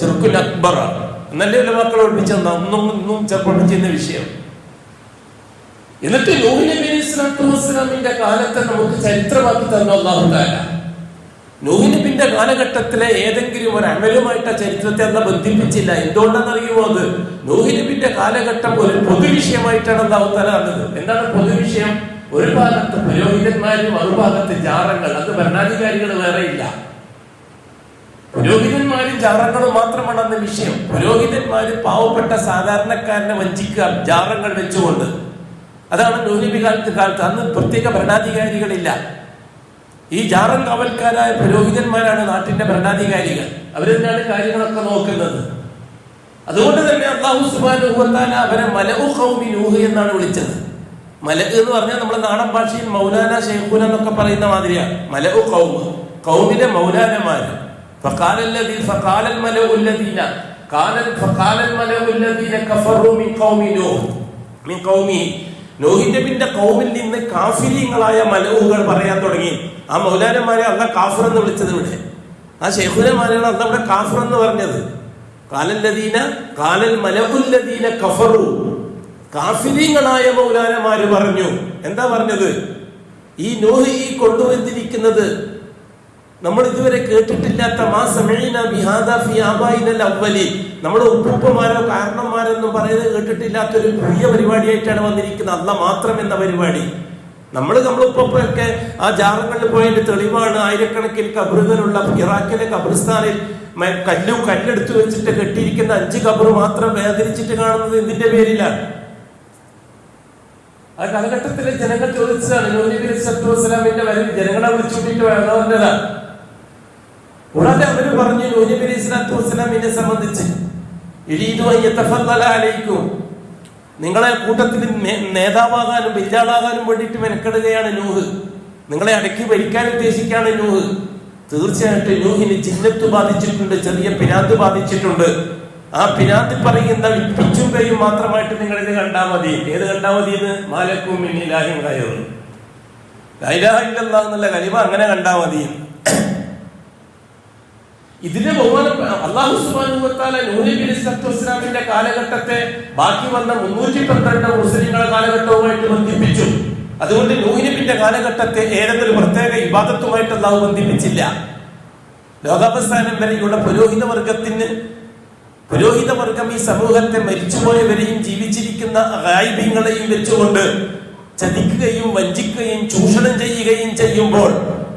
ശിർക്കുൽ അക്ബറ എന്നല്ലേ മക്കൾ ഓർപ്പിച്ചെന്ന ഒന്നും ചെറുപ്പം ചെയ്യുന്ന വിഷയം. എന്നിട്ട് നൂഹ് നബി അലൈഹി സ്വലാത്തു വസ്സലാമിന്റെ കാലത്തെ നമുക്ക് ചരിത്രമാക്കി തന്ന അല്ലാഹു തആല നൂഹ് നബിന്റെ കാലഘട്ടത്തിലെ ഏതെങ്കിലും ഒരു അമലുമായിട്ട് ചരിത്രത്തെ അല്ല ബന്ധിപ്പിച്ചില്ല. എന്തുകൊണ്ടെന്നറിയുമോ? അത് നൂഹ് നബിന്റെ കാലഘട്ടം ഒരു പൊതുവിഷയമായിട്ടാണ് അല്ലാഹു തആല പറഞ്ഞത്. എന്താണ് പൊതുവിഷയം? ഒരു ഭാഗത്ത് പുരോഹിതന്മാരും മറുഭാഗത്ത് ജാറങ്ങൾ. അത് ഭരണാധികാരികൾ വേറെ ഇല്ല. പുരോഹിതന്മാരും ജാറങ്ങളും മാത്രമാണ് അന്ന് വിഷയം. പുരോഹിതന്മാര് പാവപ്പെട്ട സാധാരണക്കാരനെ വഞ്ചിക്കുക ജാറങ്ങൾ വെച്ചുകൊണ്ട്. അതാണ് നൂഹ് നബി കാലത്ത്. അന്ന് പ്രത്യേക ഭരണാധികാരികളില്ല. ഈ ജാറൻ കാവൽക്കാരായ പുരോഹിതന്മാരാണ് നാട്ടിന്റെ ഭരണാധികാരികൾ. അവരെന്താണ് കാര്യങ്ങളൊക്കെ നോക്കുന്നത്. അതുകൊണ്ട് തന്നെ അല്ലാഹു സുബ്ഹാനഹു വ തആല അവരെ മലഉ ഖൗമി നൂഹ് എന്നാണ് വിളിച്ചത്. മലഅ് എന്ന് പറഞ്ഞാൽ നമ്മുടെ നാടൻ ഭാഷയിൽ മൗലാന ശൈഖുന എന്നൊക്കെ പറയുന്ന മാതിരിയാണ്. മലഉ ഖൗം, ഖൗമിലെ മൗലാനമാര്. فقال الملأ الذين كفروا من قوم نوح من قومه നൂഹിന്റെ പിന്നെ കൗമിൽ നിന്ന് കാഫിരീങ്ങളായ മലവുകൾ പറയാൻ തുടങ്ങി. ആ മൗലാനമാരെ അല്ല കാഫിർ എന്ന് വിളിച്ചത്. ഇവിടെ ആ ശൈഖുനമാരെയാണ് അല്ല ഇവിടെ കാഫിർ എന്ന് പറഞ്ഞത്. ഖാലൽ മലഉല്ലദീന കഫറു, കാഫിരീങ്ങളായ മൗലാനമാര് പറഞ്ഞു. എന്താ പറഞ്ഞത്? ഈ നൂഹ് ഈ കൊണ്ടുവന്നിരിക്കുന്നത് നമ്മൾ ഇതുവരെ കേട്ടിട്ടില്ലാത്ത നമ്മുടെ ഉപ്പുപ്പമാരോ കാരണന്മാരൊന്നും പറയുന്നത് കേട്ടിട്ടില്ലാത്തൊരു പുതിയ പരിപാടിയായിട്ടാണ് വന്നിരിക്കുന്നത്. അല്ല മാത്രം എന്ന പരിപാടി. നമ്മളുപ്പൊക്കെ ആ ജാറങ്ങളിൽ പോയതിന്റെ തെളിവാണ് ആയിരക്കണക്കിന് കബറുകളുള്ള ഇറാഖിലെ ഖബർസ്ഥാനിൽ കല്ലെടുത്തു വെച്ചിട്ട് കെട്ടിയിരിക്കുന്ന 5 കബർ മാത്രം വേദനിച്ചിട്ട് കാണുന്നത് എന്തിന്റെ പേരിലാണ്? ആ കാലഘട്ടത്തിലെ ജനങ്ങൾ ചോദിച്ചതാണ്. നൂഹ് നബി അലൈഹി വസല്ലമിന്റെ വരവിൽ ജനങ്ങളെ വിളിച്ചുകൂട്ടിയിട്ട് വേണമെന്നതാണ്. കൂടാതെ അവര് പറഞ്ഞു നൂഹ് നബി അലൈഹി സ്വലാത്തു വസ്സലാമിനെ സംബന്ധിച്ച് നിങ്ങളെ കൂട്ടത്തിൽ നേതാവാകാനും ബില്ലാളാകാനും വേണ്ടിയിട്ട് മെനക്കെടുകയാണ് നൂഹ്. നിങ്ങളെ അടക്കി ഭരിക്കാൻ ഉദ്ദേശിക്കുകയാണ് നൂഹ്. തീർച്ചയായിട്ടും നൂഹിന് ജിന്നത്ത് ബാധിച്ചിട്ടുണ്ട്, ചെറിയ പിരാന്ത് ബാധിച്ചിട്ടുണ്ട്. ആ പിരാന്ത് പറയുന്ന പിച്ചും പേയും മാത്രമായിട്ട് നിങ്ങൾ ഇത് കണ്ടാൽ മതി. ഏത് കണ്ടാ മതി? മാലക്കും മിൻ ഇലാഹിൻ ഗൈറു, ലാ ഇലാഹ ഇല്ലല്ലാഹ് എന്നുള്ള കലിമ അങ്ങനെ കണ്ടാ മതി. ഇതിന്റെ ബഹുമാനം അല്ലാഹു സുബ്ഹാനഹു വ തആല നൂഹ് നബി അലൈഹി വസല്ലമിന്റെ കാലഘട്ടത്തെ ബാക്കി വന്ന 312 മുസ്ലിങ്ങളുടെ കാലഘട്ടവുമായിട്ട് ബന്ധിപ്പിച്ചു. അതുകൊണ്ട് നൂഹ് നബിന്റെ കാലഘട്ടത്തെ ഏതെങ്കിലും പ്രത്യേക ഇബാദത്തുമായിട്ട് അല്ലാഹു ബന്ധിപ്പിച്ചില്ല. ലോകാവസാനം വരെയുള്ള പുരോഹിതവർഗം ഈ സമൂഹത്തെ മരിച്ചുപോയവരെയും ജീവിച്ചിരിക്കുന്ന ഗായിബീങ്ങളെയും വെച്ചുകൊണ്ട് ചതിക്കുകയും വഞ്ചിക്കുകയും ചൂഷണം ചെയ്യുകയും ചെയ്യുമ്പോൾ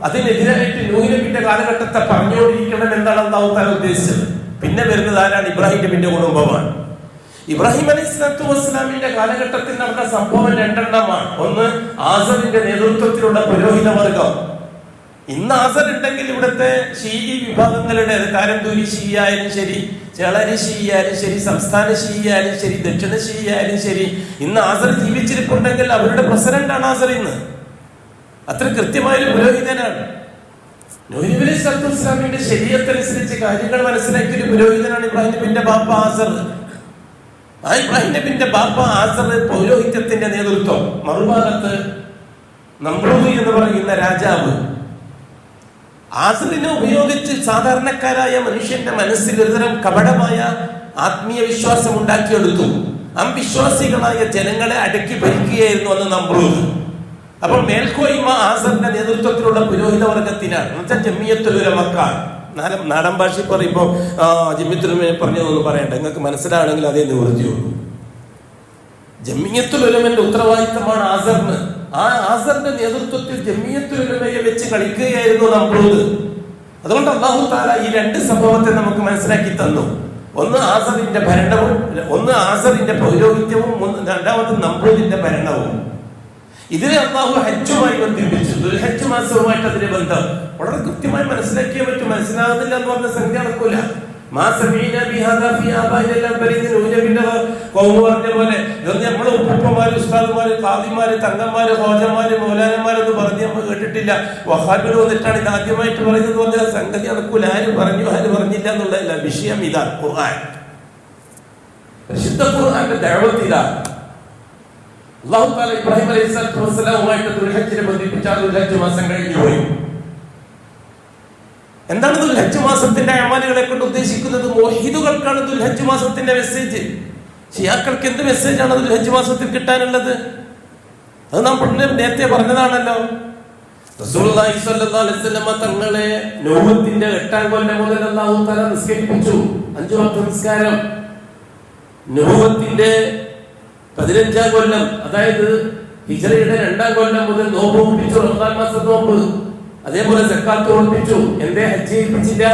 അതിനെതിരായിട്ട് നൂഹ് നബിയുടെ കാലഘട്ടത്തെ പറഞ്ഞുകൊണ്ടിരിക്കണം എന്നാണ് അല്ലാഹു തആല ഉദ്ദേശിച്ചത്. പിന്നെ വരുന്നത് ആരാണ്? ഇബ്രാഹിം നബിന്റെ കുടുംബമാണ്. ഇബ്രാഹിം അലൈഹി സ്വലാത്തു വസ്സലാമിന്റെ കാലഘട്ടത്തിൽ നടന്ന സംഭവം 2 എണ്ണമാണ്. ഒന്ന്, ആസറിന്റെ നേതൃത്വത്തിലുള്ള പുരോഹിത വർഗം. ഇന്ന് ആസർ ഉണ്ടെങ്കിൽ ഇവിടുത്തെ ഷീഈ വിഭാഗങ്ങളുടെ കാരന്തൂരി ഷീയായാലും ശരി, ചേളരി ഷീയായാലും ശരി, സംസ്ഥാന ഷീയായാലും ശരി, ദക്ഷിണ ഷീയായാലും ശരി, ഇന്ന് ആസർ ജീവിച്ചിരിപ്പുണ്ടെങ്കിൽ അവരുടെ പ്രസിഡന്റാണ് ആസർ. ഇന്ന് അത്ര കൃത്യമായൊരു പുരോഹിതനാണ്. നൂഹ് നബി അലൈഹി സ്വലാത്തു വസ്സലാമിന്റെ ശരീഅത്തനുസരിച്ച് കാര്യങ്ങൾ മനസ്സിലാക്കിയ ഒരു പുരോഹിതനാണ് ഇബ്രാഹിം നബിന്റെ ബാപ്പ ആസർ. ആ ഇബ്രാഹിം നബിന്റെ ബാപ്പ ആസർ പൗരോഹിത്യത്തിന്റെ നേതൃത്വം. മറുഭാഗത്ത് നമ്രൂദ് എന്ന് പറയുന്ന രാജാവ് ആസറിനെ ഉപയോഗിച്ച് സാധാരണക്കാരായ മനുഷ്യന്റെ മനസ്സിൽ ഒരുതരം കപടമായ ആത്മീയ വിശ്വാസം ഉണ്ടാക്കിയെടുത്തു. അവിശ്വാസികളായ ജനങ്ങളെ അടക്കി ഭരിക്കുകയായിരുന്നു അന്ന് നമ്രൂദ്. അപ്പോൾ മേൽക്കോയ്മ ആസറിന്റെ നേതൃത്വത്തിലുള്ള പുരോഹിത വർഗത്തിനാണ്. എന്നുവെച്ചാൽ ജമിയത്തുൽ ഉലമക്ക. നാടൻ ഭാഷ പറയുമ്പോ ജമിയത്തുൽ ഉലമയെ പറഞ്ഞതൊന്നും പറയണ്ട, നിങ്ങൾക്ക് മനസ്സിലാണെങ്കിൽ അതേ നിവൃത്തിയുള്ളൂ. ജമിയത്തുൽ ഉലമയുടെ ഉത്തരവാദിത്തമാണ് ആസറിന്. ആ ആസറിന്റെ നേതൃത്വത്തിൽ ജമിയത്തുൽ ഉലമയെ വെച്ച് കളിക്കുകയായിരുന്നു നമ്രൂദ്. അതുകൊണ്ട് അല്ലാഹു തആല ഈ 2 സംഭവത്തെ നമുക്ക് മനസ്സിലാക്കി തന്നു. ഒന്ന് ആസറിന്റെ ഭരണവും, ഒന്ന് ആസറിന്റെ പൗരോഹിത്യവും, രണ്ടാമത് നമ്രൂദിന്റെ ഭരണവും. ഇതിനെ അല്ലാഹു ഹജ്ജുമായി ബന്ധിപ്പിച്ചു. ദുൽഹജ്ജ് മാസവുമായിട്ട് അതിന്റെ ബന്ധം വളരെ കൃത്യമായി മനസ്സിലാക്കിയേ പറ്റും. മനസ്സിലാകുന്നില്ല എന്ന് പറഞ്ഞ സംഖ്യ നടക്കൂല. പറഞ്ഞ പോലെ നമ്മള് ഉപ്പന്മാര്, ഉസ്താദുമാര്, ഖാദിമാര്, തങ്ങന്മാര്, ഹോജന്മാര്, മൗലാനന്മാരെന്ന് പറഞ്ഞ് നമ്മൾ കേട്ടിട്ടില്ല. വഹാബികൾ വന്നിട്ടാണ് ഇത് ആദ്യമായിട്ട് പറയുന്നത് പറഞ്ഞാൽ സംഗതി നടക്കൂല. ആര് പറഞ്ഞു ആര് പറഞ്ഞില്ല എന്നുള്ളതല്ല വിഷയം. ഇതാണ് ഖുർആൻ. പരിശുദ്ധ ഖുർആന്റെ ദഅവത്ത് ഇതാണ്. അല്ലാഹു തആല ഇബ്രാഹിം അലൈഹിസ്സലാത്തു വസ്സലാമുമായിട്ട് ദുൽഹജ്ജിനെ ബന്ധിപ്പിച്ച ദുൽഹജ്ജ് മാസം കഴിഞ്ഞു പോയി. എന്താണ് ദുൽഹജ്ജ് മാസത്തിന്റെ അമലുകളെ കൊണ്ട് ഉദ്ദേശിക്കുന്നത്? മുവഹിദുകൾക്കാണ് ദുൽഹജ്ജ് മാസത്തിന്റെ മെസ്സേജ്. ഷിയാക്കൾക്ക് എന്ത് മെസ്സേജാണ് ദുൽഹജ്ജ് മാസത്തിൽ കിട്ടാനുള്ളത്? അത് നാം നേരത്തെ പറഞ്ഞതാണല്ലോ. റസൂലുള്ളാഹി സ്വല്ലല്ലാഹു അലൈഹി വസല്ലം തങ്ങളെ നൂഹത്തിന്റെ 8-ാം കൊല്ലം മുതൽ അല്ലാഹു തആല നിസ്കരിപ്പിച്ചു. 5 വക്ത് നിസ്കാരം. നൂഹത്തിന്റെ 15-ാം കൊല്ലം, അതായത് ഹിജ്റയുടെ 2-ാം കൊല്ലം മുതൽ നോമ്പ് ഒപ്പിച്ചു. റമദാൻ മാസം നോമ്പ്, അതേപോലെ സക്കാത്ത് ഓർപ്പിച്ചു. എന്തേ ഹജ്ജ് ചെയ്യിപ്പിച്ചില്ല?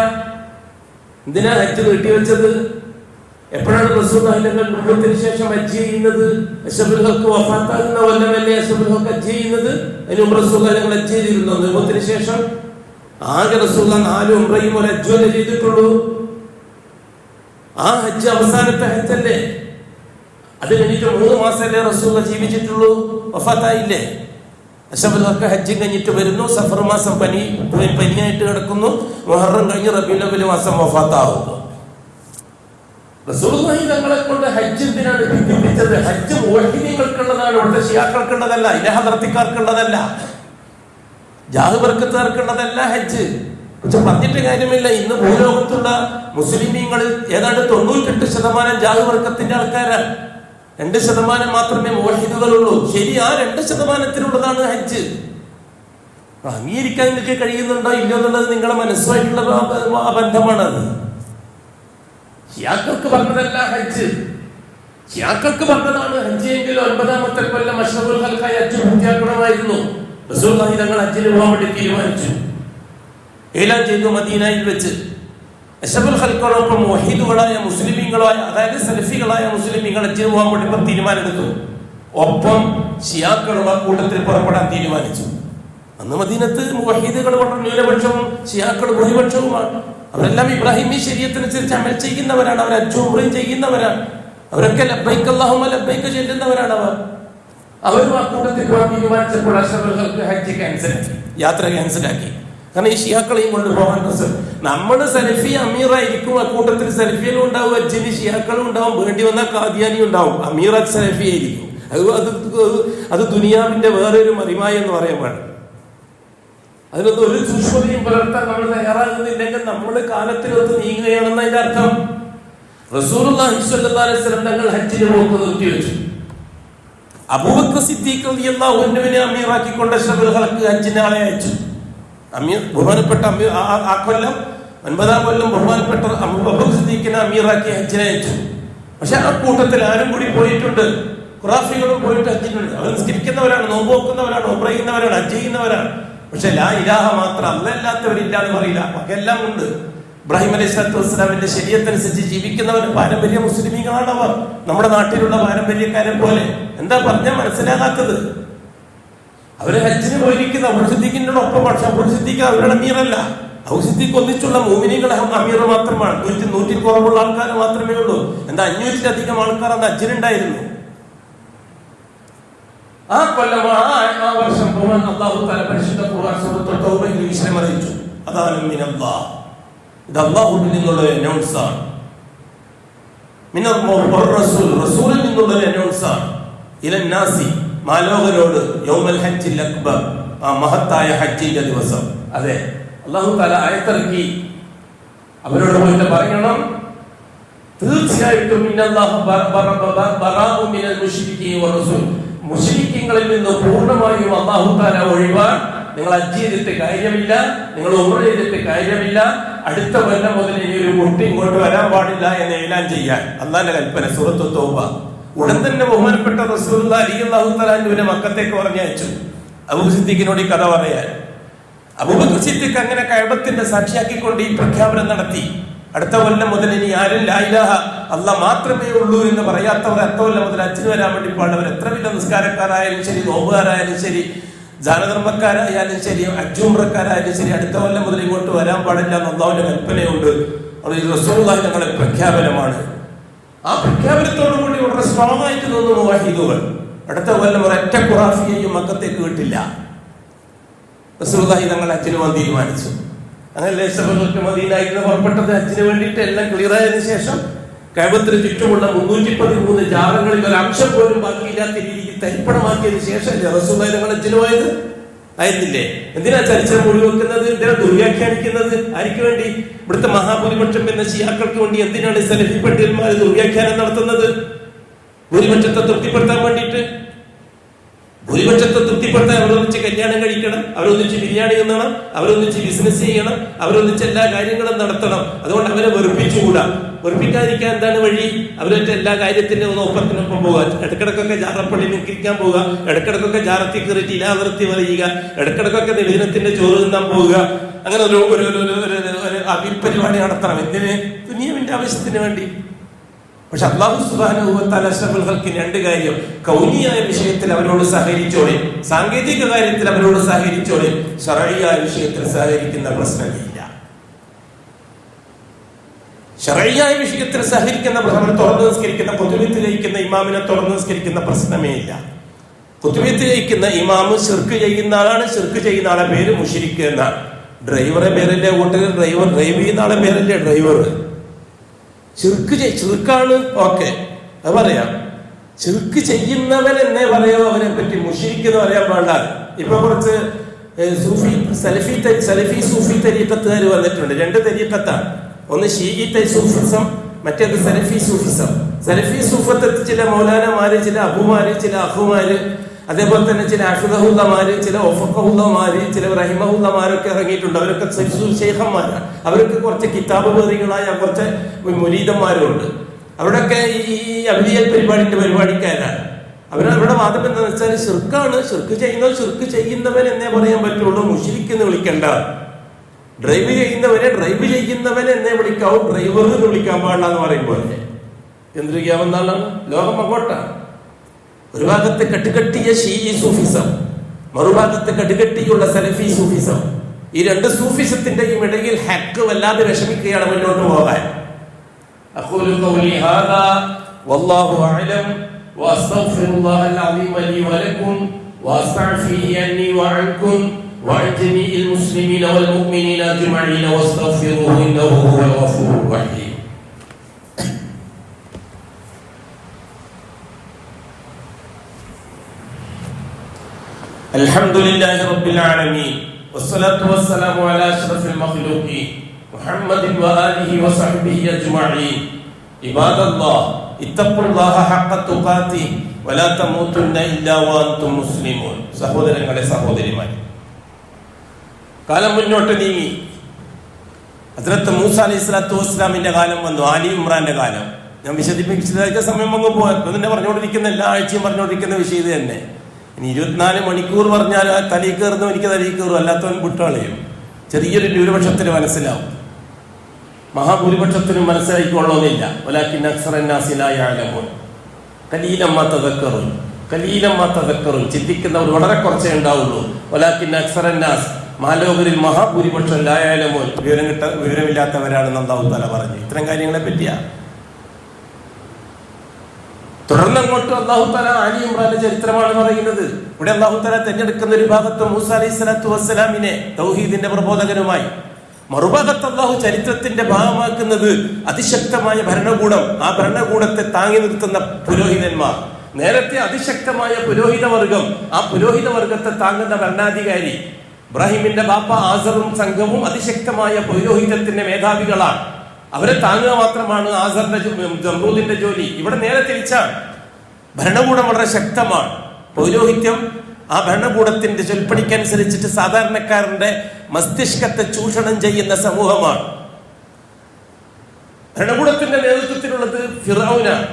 എന്തിനാ ഹജ്ജ് നീട്ടിവെച്ചത്? എപ്പോഴാണ് റസൂലുള്ളാഹി തങ്ങൾ നബുവത്തിന് ശേഷം ഹജ്ജ് ചെയ്യുന്നത്? അഷ്റഫുൽ ഖൽഖ് വഫാത്താകുന്ന കൊല്ലമല്ലേ അഷ്റഫുൽ ഖൽഖ് ഹജ്ജ് ചെയ്യുന്നത്? അതിന് മുമ്പ് റസൂലുള്ളാഹി തങ്ങൾ ഹജ്ജ് ചെയ്തിരുന്നു. നബുവത്തിന് ശേഷം ആകെ റസൂലുള്ളാഹി 4 ഉംറയും ഒരു ഹജ്ജുമല്ലേ ചെയ്തിട്ടുള്ളൂ. ആ ഹജ്ജ് അവസാനത്തെ ഹജ്ജല്ലേ? അത് കഴിഞ്ഞിട്ട് 3 മാസമല്ലേ റസൂലുള്ളാഹി ജീവിച്ചിട്ടുള്ളൂ, വഫാത്തായില്ലേ? അഷ്റഫുൽ ഖൽഖ് ഹജ്ജ് കഴിഞ്ഞിട്ട് വരുന്നു. സഫർ മാസം പനിയായിട്ട് കിടക്കുന്നു. മുഹറം കഴിഞ്ഞ് റബീഉൽ അവ്വൽ മാസം വഫാത്താവുന്നു. റസൂലുള്ളാഹി തങ്ങളെ കൊണ്ട് ഹജ്ജ് എന്തിനാണ് ബന്ധിപ്പിച്ചത്? ഹജ്ജ് മുവഹിദീങ്ങൾക്കുള്ളതാണ്, ഇവിടുത്തെ ഷിയാക്കൾക്കുള്ളതല്ല, ഇലാഹ നടത്തിക്കാർക്കുള്ളതല്ല, ജാഹ് ബർക്കത്തുകാർക്കുള്ളതല്ല ഹജ്ജ്. പക്ഷെ പറഞ്ഞിട്ട് കാര്യമില്ല. ഇന്ന് ഭൂലോകത്തുള്ള മുസ്ലിമീങ്ങളിൽ ഏതാണ്ട് 98% ജാഹ് ബർക്കത്തിന്റെ ആൾക്കാരാണ്. 2% മാത്രമേ മുവഹിദുകളുള്ളൂ. ശരി, ആ 2%-ത്തിനുള്ളതാണ് ഹജ്ജ്. അംഗീകരിക്കാൻ നിങ്ങൾക്ക് കഴിയുന്നുണ്ടോ ഇല്ലോ എന്നുള്ളത് നിങ്ങളെ മനസ്സുമായിട്ടുള്ള ബന്ധമാണത്. ഷിയാക്കൾക്ക് പറഞ്ഞതല്ല ഹജ്ജ്. ഷിയാക്കൾക്ക് പറഞ്ഞതാണ് ഹജ്ജ് എങ്കിൽ 9-ാമത്തെ കൊല്ലം അഷ്റഫുൽ ഖൽഖായ ഹജ്ജ് പൂർത്തിയാക്കണമായിരുന്നു. റസൂലുള്ളാഹി തങ്ങൾ ഹജ്ജിന് പോകാൻ വേണ്ടി തീരുമാനിച്ചു, ഏലാൻ ചെയ്തു മദീനയിൽ വെച്ച്. അഷ്റഫുൽ ഖൽഖിനോടൊപ്പം മുവഹിദുകളായ മുസ്ലിമീങ്ങളായ, അതായത് സലഫികളായ മുസ്ലിമീങ്ങൾ ഹജ്ജിന് പോകാൻ വേണ്ടി തീരുമാനമെടുത്തു. ഒപ്പം ഷിയാക്കളും ആ കൂട്ടത്തിൽ പുറപ്പെടാൻ തീരുമാനിച്ചു. അന്ന് മദീനത്ത് മുവഹിദുകൾ വളരെ ന്യൂനപക്ഷവും ഷിയാക്കൾ ഭൂരിപക്ഷവുമാണ്. അവരെല്ലാം ഇബ്രാഹിമി ശരീഅത്തനുസരിച്ച് അമൽ ചെയ്യുന്നവരാണ്. അവർ ഹജ്ജും ഉംറയും ചെയ്യുന്നവരാണ്. അവരൊക്കെ ലബ്ബൈക അല്ലാഹുമ്മ ലബ്ബൈക ചെല്ലുന്നവരാണ്. അവരും ആ കൂട്ടത്തിൽ പോകാൻ തീരുമാനിച്ചപ്പോൾ അഷ്റഫുൽ ഖൽഖ് ഹജ്ജ് ക്യാൻസലാക്കി, യാത്ര ക്യാൻസലാക്കി. കാരണം ഈ ഷിയാക്കളെയും കൊണ്ട് പോകാൻ നമ്മള് സലഫി അമീറായിരിക്കും. ആ കൂട്ടത്തിൽ സലഫികളും ഉണ്ടാവും, ഹജ്ജിന് ഷിയാക്കളും ഉണ്ടാവും, വേണ്ടി വന്നാൽ ഖാദിയാനി ഉണ്ടാവും. അമീർ സലഫി ആയിരിക്കും. അത് ദുനിയാവിന്റെ വേറൊരു മറിമായ എന്ന് പറയാൻ പാടില്ല. അതിനൊന്നും ഒരു സൂക്ഷ്മതയും പുലർത്താൻ നമ്മൾ തയ്യാറാകുന്നില്ലെങ്കിൽ നമ്മൾ കാലത്തിനൊത്ത് നീങ്ങുകയാണെന്ന് അതിന്റെ അർത്ഥം. റസൂലുള്ളാഹി സ്വല്ലല്ലാഹു അലൈഹി വസല്ലം തങ്ങൾ ഹജ്ജിന് പോക്ക് നിർത്തിവെച്ചു. അബൂബക്കർ സിദ്ദീഖ് റളിയല്ലാഹു അൻഹുവിനെ അമീറാക്കിക്കൊണ്ട് അഷ്റഫുൽ ഖൽഖ് ഹജ്ജിന് ആളെ അയച്ചു. ബഹുമാനപ്പെട്ട ആ കൊല്ലം 9-ാം കൊല്ലം ബഹുമാനപ്പെട്ട അബൂബക്കർ സിദ്ദീഖിനെ അമീറാക്കി ഹജ്ജിന് അയച്ചു. പക്ഷെ ആ കൂട്ടത്തിൽ ആരും കൂടി പോയിട്ടുണ്ട്. ഖുറാഫികളും പോയിട്ട് ഹജ്ജിനുണ്ട്. അവർ നിസ്കരിക്കുന്നവരാണ്, നോമ്പ് നോക്കുന്നവരാണ്, ഉംറ ചെയ്യുന്നവരാണ്, ഹജ്ജ് ചെയ്യുന്നവരാണ്. പക്ഷെ ലാ ഇലാഹ മാത്രം അല്ലാത്തവരില്ല എന്ന് പറയില്ല. ബാക്കിയെല്ലാം ഉണ്ട്. ഇബ്രാഹിം അലൈഹിസ്സലാത്തു വസ്സലാമിന്റെ ശരീഅത്തനുസരിച്ച് ജീവിക്കുന്നവർ പാരമ്പര്യ മുസ്ലിമീങ്ങളാണ്. അവർ നമ്മുടെ നാട്ടിലുള്ള പാരമ്പര്യക്കാരെ പോലെ. എന്താ പറഞ്ഞാൽ മനസ്സിലാകാത്തത്? അവര് ഹജ്ജിന് പോയിരിക്കുന്ന അബൂ സിദ്ദീഖിന്റെ ഒപ്പം. പക്ഷെ അബൂ സിദ്ദീഖ് അവരുടെ അമീറല്ല. അബൂ സിദ്ദീഖ് ഒന്നിച്ചുള്ള മുഅ്മിനീങ്ങളെ അമീർ മാത്രമാണ്. 100 കുറവുള്ള ആൾക്കാർ മാത്രമേ ഉള്ളൂ. എന്താ 500-ലധികം ആൾക്കാർ അന്ന് ഹജ്ജിനുണ്ടായിരുന്നു. ആ കൊല്ലം ആ വർഷം അല്ലാഹു തആല പരിശുദ്ധ ഖുർആൻ സൂറത്തുൽ തൗബയിൽ വിഷയം അറിയിച്ചു. അതാണ് മിനല്ലാഹ്. ഇത് അല്ലാഹുവിൽ നിന്നുള്ള അനൗൺസ് ആണ്. റസൂലിൽ നിന്നുള്ള അനൗൺസ് ആണ്. ഇലൻ നാസി, മാലോകരോട്, യൗമൽ ഹജ്ജിൽ അക്ബർ, ആ മഹത്തായ ഹജ്ജിന്റെ ദിവസം. അതെ, അല്ലാഹു തആല ആയത്തിറക്കി അവരോട് പോയിട്ട് പറയണം, തീർച്ചയായിട്ടും ഇന്നല്ലാഹു ബറാഉ മിനൽ മുശ്രിക്കീൻ വറസൂൽ, മുശ്രിക്കീങ്ങളിൽ നിന്ന് പൂർണ്ണമായും അല്ലാഹു തആല ഒഴിവാൻ. നിങ്ങൾ ഹജ്ജ് ചെയ്തിട്ട് കാര്യമില്ല, നിങ്ങൾ ഉംറ ചെയ്തിട്ട് കാര്യമില്ല. അടുത്ത കൊല്ലം മുതൽ ഇനി ഒരു കുട്ടി ഇങ്ങോട്ട് വരാൻ പാടില്ല എന്ന് ഏലാൻ ചെയ്യാൻ അല്ലാഹുവിന്റെ കൽപ്പന. സൂറത്തു തൗബ. ഉടൻ തന്നെ ബഹുമാനപ്പെട്ട റസൂലുള്ളാഹി റളിയല്ലാഹു തആല അൻഹുവിനെ മക്കത്തേക്ക് പറഞ്ഞയച്ചു അബൂ സിദ്ദീഖിനോട് ഈ കഥ പറയാൻ. അബൂബക്കർ സിദ്ദീഖ് അങ്ങനെ കഅബത്തിന്റെ സാക്ഷിയാക്കിക്കൊണ്ട് ഈ പ്രഖ്യാപനം നടത്തി. അടുത്ത കൊല്ലം മുതൽ ഇനി ആരും ലാ ഇലാഹ അല്ലാഹ് മാത്രമേ ഉള്ളൂ എന്ന് പറയാത്തവർ അടുത്ത കൊല്ലം മുതൽ ഹജ്ജിന് വരാൻ വേണ്ടി പാടുന്നവർ എത്ര വലിയ നിസ്കാരക്കാരായാലും ശരി, നോമ്പുകാരായാലും ശരി, ദാനധർമ്മക്കാരായാലും ശരി, അജൂമ്രക്കാരായാലും ശരി, അടുത്ത കൊല്ലം മുതൽ ഇങ്ങോട്ട് വരാൻ പാടില്ല എന്ന് അല്ലാഹുവിന്റെ കൽപ്പനയുണ്ട്. അത് റസൂലുള്ളാഹി തങ്ങളുടെ പ്രഖ്യാപനമാണ്. ആ പ്രഖ്യാപനത്തോടു കൂടി വളരെ സ്ട്രോങ് ആയിട്ട് തോന്നുന്നു മുവഹിദുകൾ. അടുത്ത കൊല്ലം ഒരൊറ്റ ഖുറാഫിയെയും മക്കത്തേക്ക് വിട്ടില്ല. റസൂലുള്ളാഹി തങ്ങൾ ഹജ്ജിന് പോകാൻ തീരുമാനിച്ചു. അങ്ങനെ മദീനയിൽ നിന്ന് പുറപ്പെട്ടത് ഹജ്ജിന് വേണ്ടിയിട്ട് എല്ലാം ക്ലിയർ ആയതിനു ശേഷം കഅബത്തിന് ചുറ്റുമുള്ള 313 ജാറങ്ങളിൽ ഒരു അംശം പോലും ബാക്കിയില്ലാത്ത രീതിയിൽ തരിപ്പണമാക്കിയതിനു ശേഷം റസൂലുള്ളാഹി തങ്ങൾ ഹജ്ജിന് പോയത് ആയിരുന്നില്ലേ? എന്തിനാ ചരിത്രം ഒഴിവെക്കുന്നത്? എന്തിനാ ദുർവ്യാഖ്യാനിക്കുന്നത്? ആർക്ക് വേണ്ടി? ഇവിടുത്തെ മഹാഭൂരിപക്ഷം എന്ന ശിയാക്കൾക്ക് വേണ്ടി എന്തിനാണ് സലഫി പണ്ഡിതന്മാർ ദുർവ്യാഖ്യാനം നടത്തുന്നത്? ഭൂരിപക്ഷത്തെ തൃപ്തിപ്പെടുത്താൻ വേണ്ടിയിട്ട്. ഭൂരിപക്ഷത്തെ തൃപ്തിപ്പെടുത്താൻ അവരൊന്നിച്ച് കല്യാണം കഴിക്കണം, അവരൊന്നിച്ച് ബിരിയാണി തിന്നണം, അവരൊന്നിച്ച് ബിസിനസ് ചെയ്യണം, അവരൊന്നിച്ച് എല്ലാ കാര്യങ്ങളും നടത്തണം. അതുകൊണ്ട് അവരെ വെറുപ്പിച്ചുകൂടാ. വെറുപ്പിക്കാതിരിക്കാൻ എന്താണ് വഴി? അവരൊക്കെ എല്ലാ കാര്യത്തിന്റെ ഒപ്പത്തിനൊപ്പം പോവുക. ഇടക്കിടക്കൊക്കെ ജാറപ്പള്ളി നിൽക്കാൻ പോവുക, ഇടക്കിടക്കൊക്കെ ജാറത്തി കയറിയിട്ട് ഇലാ നിർത്തി പറയുക, ഇടക്കിടക്കൊക്കെ നിവേദനത്തിന്റെ ചോറ് തിന്നാൻ പോവുക. അങ്ങനെ ഒരു അഭിപരിപാടി നടത്തണം. എന്തിന്? ദുനിയാവിന്റെ ആവശ്യത്തിന് വേണ്ടി. പക്ഷെ അല്ലാഹു സുബ്ഹാനഹു വ തആല അഷ്റഫുൽ ഖൽഖിന് രണ്ട് കാര്യം: കൗനിയായ വിഷയത്തിൽ അവരോട് സഹകരിച്ചോളെ, സാങ്കേതിക കാര്യത്തിൽ അവരോട് സഹകരിച്ചോളെ, ശർഈയായ വിഷയത്തിൽ സഹകരിക്കുന്ന പ്രശ്നമില്ല. ശർഈയായ വിഷയത്തിൽ സഹകരിക്കുന്ന പ്രശ്നം, തുറന്നു നിസ്കരിക്കുന്ന ഖുതുബത്ത് ലയിക്കുന്ന ഇമാമിനെ തുറന്നു നിസ്കരിക്കുന്ന പ്രശ്നമേ ഇല്ല. ഖുതുബത്ത് ലയിക്കുന്ന ഇമാമ് ശിർക്ക് ചെയ്യുന്ന ആളാണ്. ശിർക്ക് ചെയ്യുന്ന ആളെ പേര് മുശ്രിക്ക് എന്നാണ്. ഡ്രൈവറെ പേരല്ലേ കൂട്ടർ? ഡ്രൈവ് ചെയ്യുന്ന ആളെ പേരല്ലേ ഡ്രൈവർ? ചെറുക്കാണ്. ഓക്കെ, അത് പറയാം. ചെറുക്ക് ചെയ്യുന്നവൻ എന്നേ പറയോ അവനെ പറ്റി. മുശ്രിക്ക് എന്ന് പറയാൻ പാടില്ല. ഇപ്പൊ കുറച്ച് സലഫി സൂഫി തരീഖത്തുകാർ വന്നിട്ടുണ്ട്. രണ്ട് തരീഖത്താണ്. ഒന്ന് ഷീഈ സൂഫിസം, മറ്റേത് സലഫി സൂഫിസം. സലഫി സൂഫത്ത് ചില മൗലാനമാര്, ചില അബുമാര്, ചില അഹുമാര്, അതേപോലെ തന്നെ ചില അഫ്ദഹുല്ലമാര്, ചില ഒഫഖഹുല്ലമാര്, ചില റഹിമഹുല്ലമാരൊക്കെ ഇറങ്ങിയിട്ടുണ്ട്. അവരൊക്കെ ശൈഖന്മാരാണ്. അവരൊക്കെ കുറച്ച് കിതാബ് വേദികളായ കുറച്ച് മുരീദന്മാരുണ്ട്. അവരൊക്കെ ഈ അബിദിയൽ പരിപാടിക്കാരാണ്. അവരുടെ വാദം എന്താണെന്ന് വെച്ചാൽ ശിർക്കാണ്. ശിർക്ക് ചെയ്യുന്നവൻ എന്നേ പറയാൻ പറ്റുള്ളൂ. മുശ്രിക്ക് എന്ന് വിളിക്കണ്ട. ഡ്രൈവ് ചെയ്യുന്നവനെ എന്നേ വിളിക്കാവൂ, ഡ്രൈവർ എന്ന് വിളിക്കാൻ പാടില്ല എന്ന് പറയുമ്പോൾ എന്തിരിക്കാവുന്നതാണ്? ലോകം അങ്ങോട്ടാണ്. ഒരു ഭാഗത്ത് കെട്ടുകെട്ടിയ ഷീഈ സൂഫിസം, മറുഭാഗത്ത് കെട്ടുകെട്ടിയുള്ള സലഫി സൂഫിസം. ഈ രണ്ട് സൂഫിസത്തിന്റെയും ഇടയിൽ ഹക്ക് വല്ലാതെ വിഷമിക്കുകയാണ് മുന്നോട്ട് പോകാൻ. അഖൂലു ഖൗലി ഹാദാ വല്ലാഹു അഅലം വഅസ്തഗ്ഫിറുല്ലാഹൽ അലീമ ലി വലക്കും വഅസ്തഗ്ഫിറു അന്നി വഅൻകും വഅൻ ജമീഇൽ മുസ്ലിമീന വൽ മുഅ്മിനീന അജ്മഈന വഅസ്തഗ്ഫിറുഹു ഇന്നഹു ഹുവൽ ഗഫൂറുർ റഹീം. അൽഹംദുലില്ലാഹി റബ്ബിൽ ആലമീൻ വസ്സലാത്തു വസ്സലാമു അലാ അഷ്റഫിൽ മഖ്ലൂഖീൻ മുഹമ്മദിൻ വആലിഹി വസഹ്ബിഹി അജ്മഈൻ. ഇബാദല്ലാഹ് ഇത്തഖുല്ലാഹ ഹഖ്ക തുഖാതി വലാ തമൂതുന്ന ഇല്ലാ വഅൻതും മുസ്ലിമൂൻ. സഹോദരങ്ങളെ, സഹോദരിമാരെ, കാലം മുന്നോട്ട് നീങ്ങി. ഹസ്രത്ത് മൂസ അലൈഹിസ്സലാത്തു വസ്സലാമിന്റെ കാലം വന്നു. ആലി ഇമ്രാന്റെ കാലം. ഞാൻ വിശദീകരിച്ച സമയം അങ്ങ് പോകാൻ തന്നെ പറഞ്ഞുകൊണ്ടിരിക്കുന്ന, എല്ലാ ആഴ്ചയും പറഞ്ഞുകൊണ്ടിരിക്കുന്ന വിഷയം ഇത് തന്നെ. ഇനി 24 മണിക്കൂർ പറഞ്ഞാൽ തലയിൽ കയറുന്നു, എനിക്ക് തലയിൽ കയറും, അല്ലാത്തവൻ വിട്ടുകളയും. ചെറിയൊരു ന്യൂനപക്ഷത്തിന് മനസ്സിലാവും, മഹാഭൂരിപക്ഷത്തിനും മനസ്സിലായിക്കൊള്ളണമെന്നില്ല. വലാകിന്ന അക്സറന്നാസി ലാ യഅലമൂൻ ഖലീലൻ മാ തദക്കറുൻ. ചിന്തിക്കുന്നവർ വളരെ കുറച്ചേ ഉണ്ടാവുള്ളൂ. വലാകിന്ന അക്സറന്നാസ്, മാലോകരിൽ മഹാഭൂരിപക്ഷം ലാ യഅലമൂൻ, വിവരമില്ലാത്തവരാണെന്ന് അല്ലാഹു തആല പറഞ്ഞു. ഇത്തരം കാര്യങ്ങളെ പറ്റിയാ തുടർന്ന് അങ്ങോട്ട് അല്ലാഹു തആല ആലി ഇമ്രാന്റെ ചരിത്രമാണ് പറയുന്നത്. ഇവിടെ അല്ലാഹു തആല തെരഞ്ഞെടുക്കുന്ന ഒരു ഭാഗത്ത് മൂസ അലൈഹിസ്സലാത്തു വസ്സലാമിനെ തൗഹീദിന്റെ പ്രബോധകനുമായി, മറുഭാഗത്ത് അല്ലാഹു ചരിത്രത്തിന്റെ ഭാഗമാക്കുന്നത് അതിശക്തമായ ഭരണകൂടം, ആ ഭരണകൂടത്തെ താങ്ങി നിർത്തുന്ന പുരോഹിതന്മാർ. നേരത്തെ അതിശക്തമായ പുരോഹിത വർഗം, ആ പുരോഹിത വർഗത്തെ താങ്ങുന്ന ഭരണാധികാരി. ഇബ്രാഹിമിന്റെ ബാപ്പ ആസറും സംഘവും അതിശക്തമായ പൗരോഹിതത്തിന്റെ മേധാവികളാണ്. അവരെ താങ്ങുക മാത്രമാണ് ആസറിന്റെ ജംറൂദിന്റെ ജോലി. ഇവിടെ നേരെ തിരിച്ചാണ്. ഭരണകൂടം വളരെ ശക്തമാണ്. പൗരോഹിത്യം ആ ഭരണകൂടത്തിന്റെ ചൊൽപ്പടിക്കനുസരിച്ചിട്ട് സാധാരണക്കാരന്റെ മസ്തിഷ്കത്തെ ചൂഷണം ചെയ്യുന്ന സമൂഹമാണ്. ഭരണകൂടത്തിന്റെ നേതൃത്വത്തിലുള്ളത് ഫിറഔനാണ്,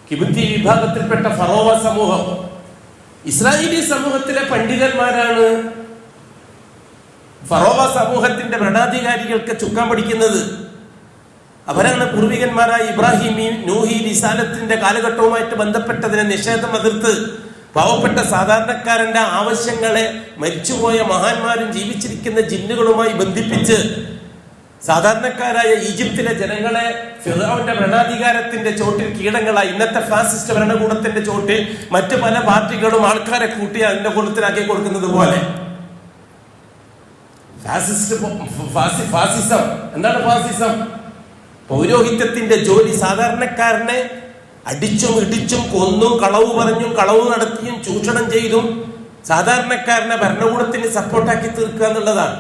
കിബുത്തി വിഭാഗത്തിൽപ്പെട്ട ഫറോവ സമൂഹം. ഇസ്രായേലി സമൂഹത്തിലെ പണ്ഡിതന്മാരാണ് ഫറോവ സമൂഹത്തിന്റെ ഭരണാധികാരികൾക്ക് ചുക്കാൻ പഠിക്കുന്നത്. അവരാണ് പൂർവികന്മാരായ ഇബ്രാഹിമി, നൂഹി, റിസാലത്തിന്റെ കാലഘട്ടവുമായിട്ട് ബന്ധപ്പെട്ടതിനെ നിഷേധം എതിർത്ത് പാവപ്പെട്ട സാധാരണക്കാരന്റെ ആവശ്യങ്ങളെ മരിച്ചുപോയ മഹാന്മാരും ജീവിച്ചിരിക്കുന്ന ജിന്നുകളുമായി ബന്ധിപ്പിച്ച് സാധാരണക്കാരായ ഈജിപ്തിലെ ജനങ്ങളെ ഫിറഔന്റെ ഭരണാധികാരത്തിന്റെ ചോട്ടിൽ കീടങ്ങളായി, ഇന്നത്തെ ഫാസിസ്റ്റ് ഭരണകൂടത്തിന്റെ ചോട്ടിൽ മറ്റു പല പാർട്ടികളും ആൾക്കാരെ കൂട്ടി അതിന്റെ കൂട്ടത്തിലാക്കി കൊടുക്കുന്നത് പോലെ ഫാസിസം. എന്താണ് ഫാസിസം? പൗരോഹിത്യത്തിന്റെ ജോലി സാധാരണക്കാരനെ അടിച്ചും ഇടിച്ചും കൊന്നും കളവ് പറഞ്ഞും കളവ് നടത്തിയും ചൂഷണം ചെയ്തും സാധാരണക്കാരനെ ഭരണകൂടത്തിന് സപ്പോർട്ടാക്കി തീർക്കുക എന്നുള്ളതാണ്.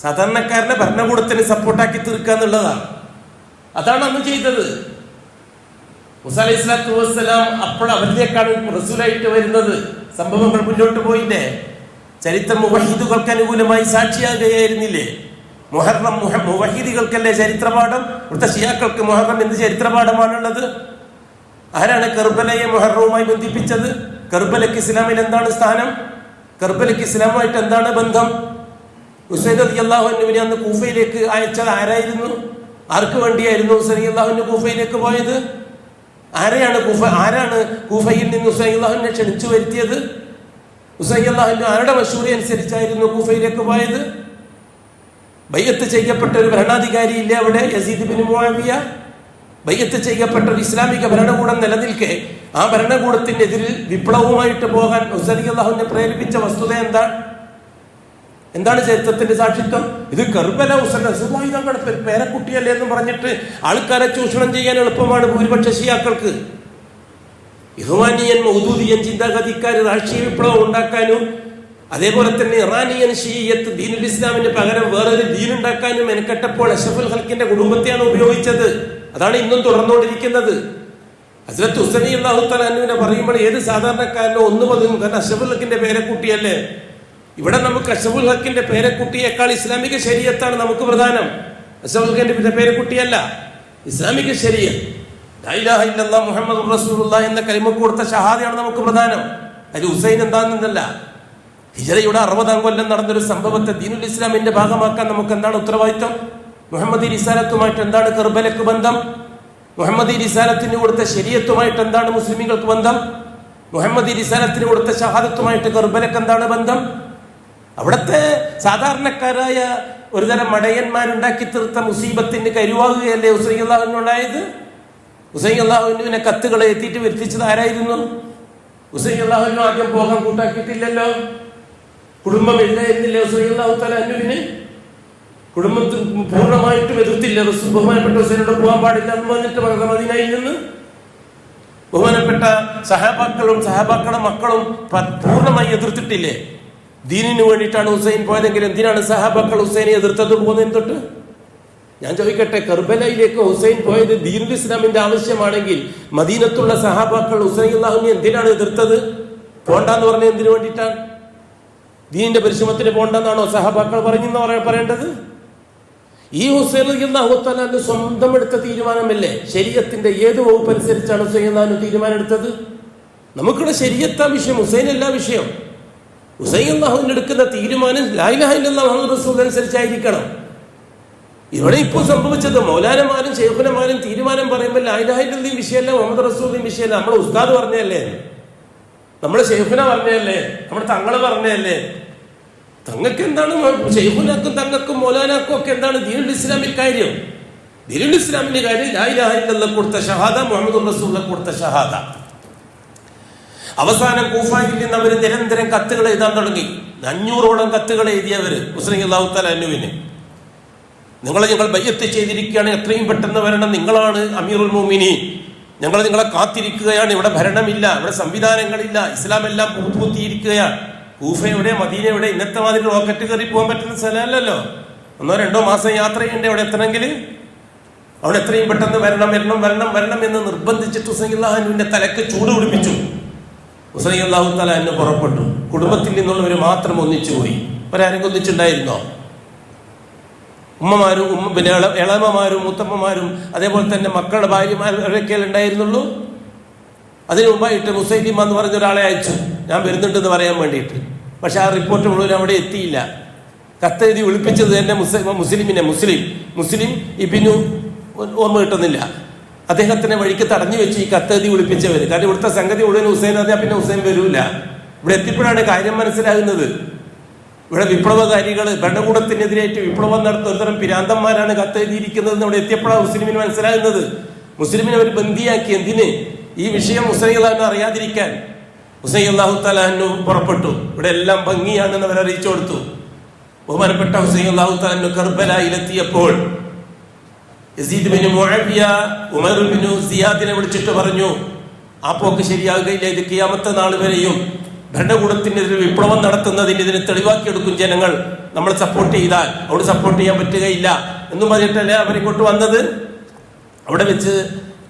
സാധാരണക്കാരനെ ഭരണകൂടത്തിന് സപ്പോർട്ടാക്കി തീർക്കുക എന്നുള്ളതാണ്. അതാണ് അന്ന് ചെയ്തത്. മൂസ അലൈഹി സ്വലാത്തു വസ്സലാം അപ്പോൾ അവരിലേക്കാണ് റസൂലായിട്ട് വരുന്നത്. സംഭവങ്ങൾ മുന്നോട്ട് പോയില്ലേ? ചരിത്രം മുവഹിദുകൾക്ക് അനുകൂലമായി സാക്ഷിയാകുകയായിരുന്നില്ലേ? മുഹറം മുവഹിദികൾക്കല്ലേ ചരിത്രപാഠം? ഇവിടുത്തെ ഷിയാക്കൾക്ക് മുഹറം എന്ത് ചരിത്രപാഠമാണുള്ളത്? ആരാണ് കർബലയെ മുഹറവുമായി ബന്ധിപ്പിച്ചത്? കർബലയ്ക്ക് ഇസ്ലാമിൽ എന്താണ് സ്ഥാനം? കർബലയ്ക്ക് ഇസ്ലാമുമായിട്ട് എന്താണ് ബന്ധം? ഹുസൈൻ റളിയല്ലാഹു അൻഹുവിനെ അന്ന് കൂഫയിലേക്ക് അയച്ചത് ആരായിരുന്നു? ആർക്ക് വേണ്ടിയായിരുന്നു ഹുസൈൻ റളിയല്ലാഹു അൻഹു കൂഫയിലേക്ക് പോയത്? ആരാണ് കൂഫയിൽ നിന്ന് ഹുസൈൻ റളിയല്ലാഹു അൻഹുവിനെ ക്ഷണിച്ചു വരുത്തിയത്? ഹുസൈൻ റളിയല്ലാഹു അൻഹു ആരുടെ മശൂറ അനുസരിച്ചായിരുന്നു കൂഫയിലേക്ക് പോയത്? ബൈഅത്ത് ചെയ്യപ്പെട്ട ഒരു ഭരണാധികാരി ഇല്ലേ അവിടെ, യസീദ് ബിൻ മുആവിയ? ബൈഅത്ത് ചെയ്യപ്പെട്ട ഒരു ഇസ്ലാമിക ഭരണകൂടം നിലനിൽക്കെ ആ ഭരണകൂടത്തിനെതിരിൽ വിപ്ലവവുമായിട്ട് പോകാൻ ഹുസൈൻ റളിയല്ലാഹു അൻഹുവിനെ പ്രേരിപ്പിച്ച വസ്തുത എന്താണ് ചരിത്രത്തിന്റെ സാക്ഷിത്വം? ഇത് കർബല ഹുസൈൻ റസൂലുള്ളാഹി തങ്ങളുടെ പേരക്കുട്ടിയല്ലേ എന്ന് പറഞ്ഞിട്ട് ആൾക്കാരെ ചൂഷണം ചെയ്യാൻ എളുപ്പമാണ് ഭൂരിപക്ഷ ഷിയാക്കൾക്ക്. ഇഹ്വാനിയൻ മൗദൂദിയൻ ചിന്താഗതിക്കാർ രാഷ്ട്രീയ വിപ്ലവം ഉണ്ടാക്കാനും അതേപോലെ തന്നെ ഇറാനിയൻ ഷിയ്യത്ത് ദീനുൽ ഇസ്ലാമിന് പകരം വേറൊരു ദീൻ ഉണ്ടാക്കാനും മെനക്കെട്ടപ്പോൾ അഷ്റഫുൽ ഖൽക്കിന്റെ കുടുംബത്തെയാണ് ഉപയോഗിച്ചത്. അതാണ് ഇന്നും തുടർന്നുകൊണ്ടിരിക്കുന്നത്. ഹസ്രത്ത് ഹുസൈൻ റളിയല്ലാഹു തആല അൻഹുവിനെ പറയുമ്പോൾ ഏത് സാധാരണക്കാരനോ ഒന്ന് പതിനും, കാരണം അഷ്റഫുൽ ഖൽക്കിന്റെ പേരക്കുട്ടിയല്ലേ. ഇവിടെ നമുക്ക് അഷ്റഫുൽ ഖൽക്കിന്റെ പേരക്കുട്ടിയേക്കാൾ ഇസ്ലാമിക ശരീഅത്താണ് നമുക്ക് പ്രധാനം. അഷ്റഫുൽ ഖൽക്കിന്റെ പേരക്കുട്ടിയല്ല, ഇസ്ലാമിക ശരീഅത്ത്. ലാ ഇലാഹ ഇല്ലല്ലാഹ് മുഹമ്മദുർ റസൂലുള്ളാഹി എന്ന കലിമക്ക് കൊടുത്ത ഷഹാദയാണ് നമുക്ക് പ്രധാനം. അതിൽ ഹുസൈൻ എന്താണെന്നല്ല. ഹിജറയുടെ 60-ാം കൊല്ലം നടന്നൊരു സംഭവത്തെ ദീനുൽ ഇസ്ലാമിന്റെ ഭാഗമാക്കാൻ നമുക്ക് എന്താണ് ഉത്തരവാദിത്വം? മുഹമ്മദി റിസാലത്തുമായിട്ട് എന്താണ് കർബലക്ക് ബന്ധം? മുഹമ്മദി റിസാലത്തിന് കൊടുത്ത ശരീഅത്തുമായിട്ട് എന്താണ് മുസ്ലിമീങ്ങൾക്ക് ബന്ധം? മുഹമ്മദി റിസാലത്തിന് കൊടുത്ത ഷഹാദത്തുമായിട്ട് കർബലക്ക് എന്താണ് ബന്ധം? അവിടുത്തെ സാധാരണക്കാരായ ഒരുതരം മടയന്മാരുണ്ടാക്കി തീർത്ത മുസീബത്തിന് കരുവാകുകയല്ലേ ഹുസൈൻ റളിയല്ലാഹു അൻഹു ഉണ്ടായത്? ഹുസൈൻ റളിയല്ലാഹു അൻഹുവിനെ കത്തുകളെ എത്തിയിട്ട് വരുത്തിച്ചത് ആരായിരുന്നു? ഹുസൈൻ റളിയല്ലാഹു അൻഹു ആദ്യം പോകാൻ കൂട്ടാക്കിയിട്ടില്ലല്ലോ. കുടുംബം ഇല്ലായിരുന്നില്ല ഹുസൈൻ റളിയല്ലാഹു തആല അൻഹുവിന്. കുടുംബം പൂർണ്ണമായിട്ടും എതിർത്തില്ല. ബഹുമാനപ്പെട്ട ഹുസൈനോട് പോകാൻ പാടില്ല എന്ന് പറഞ്ഞിട്ട് മദീനയിൽ നിന്ന് ബഹുമാനപ്പെട്ട സഹാബാക്കളുടെ മക്കളും പൂർണ്ണമായി എതിർത്തിട്ടില്ലേ? ദീനിന് വേണ്ടിയിട്ടാണ് ഹുസൈൻ പോയതെങ്കിൽ എന്തിനാണ് സഹാബാക്കൾ ഹുസൈനെ എതിർത്തത് പോകുന്നതിന് തൊട്ട്? ഞാൻ ചോദിക്കട്ടെ, കർബലയിലേക്ക് ഹുസൈൻ പോയത് ദീനുൽ ഇസ്ലാമിന്റെ ആവശ്യമാണെങ്കിൽ മദീനത്തുള്ള സഹാബാക്കൾ ഹുസൈൻ റളിയല്ലാഹു അൻഹു എന്തിനാണ് എതിർത്തത്? പോണ്ടെന്ന് പറഞ്ഞത് എന്തിനു വേണ്ടിയിട്ടാണ്? ദീനിന്റെ പരിശ്രമത്തിന് പോണ്ടെന്നാണോ സഹാബാക്കൾ പറയേണ്ടത്? ഈ ഹുസൈൻ റളിയല്ലാഹു തആല അൻഹു സ്വന്തം എടുത്ത തീരുമാനമല്ലേ? ശരീഅത്തിന്റെ ഏത് വകുപ്പ് അനുസരിച്ചാണ് ഹുസൈൻ റളിയല്ലാഹു അൻഹു തീരുമാനം എടുത്തത്? നമുക്കിവിടെ ശരീഅത്താ വിഷയം, ഹുസൈൻ അല്ല വിഷയം. ഹുസൈൻ റളിയല്ലാഹു അൻഹു എടുക്കുന്ന തീരുമാനം ലാ ഇലാഹ ഇല്ലല്ലാഹ് മുഹമ്മദുർ റസൂൽ അനുസരിച്ചായിരിക്കണം. ഇവിടെ ഇപ്പോൾ സംഭവിച്ചത് മൗലാനമാരും ശൈഖുനമാരും തീരുമാനം പറയുമ്പോൾ ലാ ഇലാഹ ഇല്ലല്ലാഹ് വിഷയമല്ല, മുഹമ്മദ് റസൂലിന്റെ വിഷയമല്ല. നമ്മുടെ ഉസ്താദ് പറഞ്ഞതല്ലേ, നമ്മുടെ ശൈഖുന പറഞ്ഞതല്ലേ, നമ്മുടെ തങ്ങള് പറഞ്ഞതല്ലേ. തങ്ങൾക്ക് എന്താണ് ശൈഖുനക്കും തങ്ങൾക്കും മൗലാനാക്കും ഒക്കെ എന്താണ് ദീനുൽ ഇസ്ലാമിൽ കാര്യം? ദീനുൽ ഇസ്ലാമിന്റെ കാര്യം ലാ ഇലാഹ ഇല്ലല്ലാഹ് കൊടുത്ത ഷഹാദ, മുഹമ്മദുർ റസൂൽ കൊടുത്ത ഷഹാദ. അവസാനം കൂഫയിൽ നിന്ന് അവർ നിരന്തരം കത്തുകൾ എഴുതാൻ തുടങ്ങി. 500ഓളം കത്തുകൾ എഴുതിയവര് ഹുസൈൻ റളിയല്ലാഹു തആല അൻഹുവിന്. ഞങ്ങൾ ബൈഅത്ത് ചെയ്തിരിക്കുകയാണ്, എത്രയും പെട്ടെന്ന് വരണം, നിങ്ങളാണ് അമീറുൽ മുഅ്മിനീൻ, ഞങ്ങൾ നിങ്ങളെ കാത്തിരിക്കുകയാണ്. ഇവിടെ ഭരണമില്ല, ഇവിടെ സംവിധാനങ്ങളില്ല, ഇസ്ലാം എല്ലാം പൂത്തിയിരിക്കുകയാണ്. കൂഫ എവിടെ, മദീന എവിടെ? ഇന്നത്തെ മാതിരി റോക്കറ്റ് കയറി പോകാൻ പറ്റുന്ന സ്ഥലമല്ലല്ലോ. 1-2 മാസം യാത്ര ചെയ്യേണ്ടേ അവിടെ എത്തണമെങ്കിൽ? അവിടെ എത്രയും പെട്ടെന്ന് വരണം എന്ന് നിർബന്ധിച്ചിട്ട് ഹുസൈൻ റളിയല്ലാഹു അൻഹുവിന്റെ തലക്ക് ചൂട് പിടിപ്പിച്ചു. ഹുസൈൻ റളിയല്ലാഹു തആല അൻഹു പുറപ്പെട്ടു. കുടുംബത്തിൽ നിന്നുള്ളവർ മാത്രം ഒന്നിച്ചുപോയി. അവരാരെങ്കിലും ഒന്നിച്ചുണ്ടായിരുന്നോ? ഉമ്മമാരും ഇളമമാരും മുത്തമ്മമാരും അതേപോലെ തന്നെ മക്കളുടെ ഭാര്യമാരൊക്കെ ഉണ്ടായിരുന്നുള്ളൂ. അതിനു മുമ്പായിട്ട് മുസൈലിമ എന്ന് പറഞ്ഞ ഒരാളെ അയച്ചു, ഞാൻ വരുന്നുണ്ടെന്ന് പറയാൻ വേണ്ടിയിട്ട്. പക്ഷെ ആ റിപ്പോർട്ട് മുഴുവൻ അവിടെ എത്തിയില്ല. കത്തെഴുതി വിളിപ്പിച്ചത് തന്നെ മുസ്ലിം ഇബിനു ഓർമ്മ കിട്ടുന്നില്ല. അദ്ദേഹത്തിനെ വഴിക്ക് തടഞ്ഞു വെച്ച് ഈ കത്തെഴുതി വിളിപ്പിച്ചവർ. കാരണം ഇവിടുത്തെ സംഗതി മുഴുവൻ ഹുസൈൻ അറിയാം, പിന്നെ ഹുസൈൻ വരൂല. ഇവിടെ എത്തിയപ്പോഴാണ് കാര്യം മനസ്സിലാകുന്നത്. ഇവിടെ വിപ്ലവകാരികൾ ഭരണകൂടത്തിനെതിരായിട്ട് വിപ്ലവം നടത്തുന്ന ഒരുതരം പിരാന്തന്മാരാണ് കത്തെഴുതിയിരിക്കുന്നത്. ഇവിടെ എത്തിയപ്പോഴാണ് മുസ്ലിമിന് മനസ്സിലാകുന്നത്. മുസ്ലിമിനെ അവർ ബന്ദിയാക്കി. എന്തിന്? ഈ വിഷയം ഹുസൈൻ അള്ളാഹു അറിയാതിരിക്കാൻ. ഹുസൈൻ അള്ളാഹു തആല പുറപ്പെട്ടു. ഇവിടെ എല്ലാം ഭംഗിയാണെന്ന് അവർ അറിയിച്ചു കൊടുത്തു. ബഹുമാനപ്പെട്ട ഹുസൈൻ അള്ളാഹു തആല കർബലയിലെത്തിയപ്പോൾ യസീദ് ബിൻ മുഅവിയ ഉമർ ബിൻ സിയാദിനെ വിളിച്ചിട്ട് പറഞ്ഞു, ആ പോക്ക് ശരിയാകുകയില്ല. ഇത് ഖിയാമത്ത് നാൾ വരെയും ഭരണകൂടത്തിനെതിരെ വിപ്ലവം നടത്തുന്നതിന് ഇതിനെ തെളിവാക്കിയെടുക്കും ജനങ്ങൾ. നമ്മൾ സപ്പോർട്ട് ചെയ്താൽ അവിടെ സപ്പോർട്ട് ചെയ്യാൻ പറ്റുകയില്ല എന്നും പറഞ്ഞിട്ടല്ലേ അവരിങ്ങോട്ട് വന്നത്. അവിടെ വെച്ച്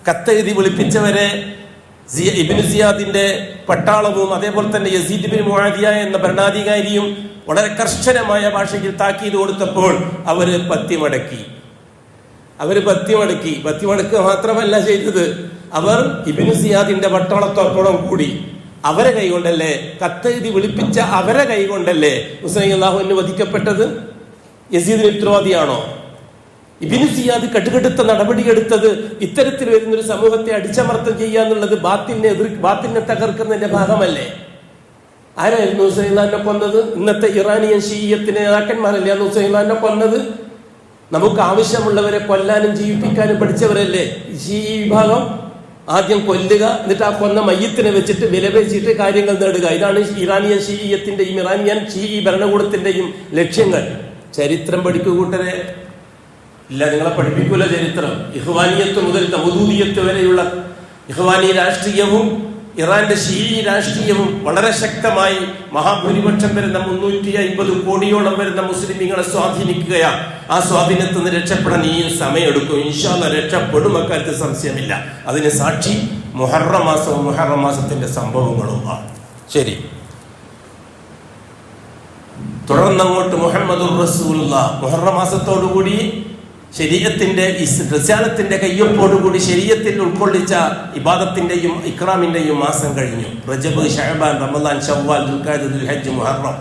കത്തെഴുതി വിളിപ്പിച്ചവരെ ഇബ്നു സിയാദിന്റെ പട്ടാളവും അതേപോലെ തന്നെ യസീദ് ബിൻ മുആവിയ എന്ന ഭരണാധികാരിയും വളരെ കർശനമായ ഭാഷയിൽ താക്കീത് കൊടുത്തപ്പോൾ അവര് പത്തിമടക്കി. പത്തിമടക്കുക മാത്രമല്ല ചെയ്തത്, അവർ ഇബ്നു സിയാദിന്റെ പട്ടാളത്തോടൊപ്പം കൂടി അവരെ കൈകൊണ്ടല്ലേ, കത്തെഴുതി വിളിപ്പിച്ച അവരെ കൈകൊണ്ടല്ലേ ഹുസൈൻ അള്ളാഹുവിന് വധിക്കപ്പെട്ടത്? യസീദിന് ഉത്തരവാദിയാണോ? ഇബ്നു സിയാദ് കടുകടുത്ത നടപടിയെടുത്തത് ഇത്തരത്തിൽ വരുന്നൊരു സമൂഹത്തെ അടിച്ചമർത്തം ചെയ്യാന്നുള്ളത് ബാത്തിലിനെ തകർക്കുന്നതിന്റെ ഭാഗമല്ലേ? ആരായിരുന്നു ഹുസൈൻ അള്ളാഹിനെ കൊന്നത്? ഇന്നത്തെ ഇറാനിയൻ ഷീയ്യത്തിന്റെ നേതാക്കന്മാരല്ലേ അന്ന് ഹുസൈൻ അള്ളാഹിനെ കൊന്നത്? നമുക്ക് ആവശ്യമുള്ളവരെ കൊല്ലാനും ജീവിപ്പിക്കാനും പഠിച്ചവരല്ലേ ഷീഈ വിഭാഗം? ആദ്യം കൊല്ലുക, എന്നിട്ട് ആ കൊന്ന മയ്യത്തിനെ വെച്ചിട്ട് വിലപേശിയിട്ട് കാര്യങ്ങൾ നേടുക. ഇതാണ് ഇറാനിയൻ ഷീയ്യത്തിന്റെയും ഇറാനിയൻ ഷീഈ ഭരണകൂടത്തിന്റെയും ലക്ഷ്യങ്ങൾ. ചരിത്രം പഠിക്കൂ കൂട്ടരെ. ഇല്ല, നിങ്ങളെ പഠിപ്പിക്കൂല ചരിത്രം. ഇഖ്വാനിയത്ത് മുതൽ മൗദൂദിയത്ത് വരെയുള്ള ഇഖ്വാനി രാഷ്ട്രീയവും ഇറാന്റെ ഷീഈ രാഷ്ട്രീയവും വളരെ ശക്തമായി മഹാഭൂരിപക്ഷം വരുന്ന 350 കോടിയോളം വരുന്ന മുസ്ലിമീങ്ങളെ സ്വാധീനിക്കുകയാണ്. ആ സ്വാധീനത്തിൽ നിന്ന് രക്ഷപ്പെടാൻ ഈ സമയമെടുക്കും. ഇൻഷാ അല്ലാഹ് രക്ഷപ്പെടും, അക്കാര്യത്തിൽ സംശയമില്ല. അതിന് സാക്ഷി മുഹറം മാസവും മുഹറം മാസത്തിന്റെ സംഭവങ്ങളുമാണ്. ശരി, തുടർന്നങ്ങോട്ട് മുഹമ്മദുർ റസൂലുള്ളാഹ് മുഹറം മാസത്തോടുകൂടി ശരീഅത്തിന്റെ റിസാലത്തിന്റെ കയ്യൊപ്പോടുകൂടി ശരീഅത്തിൽ ഉൾക്കൊള്ളിച്ച ഇബാദത്തിന്റെയും ഇക്റാമിന്റെയും മാസം കഴിഞ്ഞു. റജബ്, ശഅബാൻ, റമദാൻ, ശവ്വാൽ, ദുൽഖഅദ, ദുൽഹജ്ജ്, മുഹറം.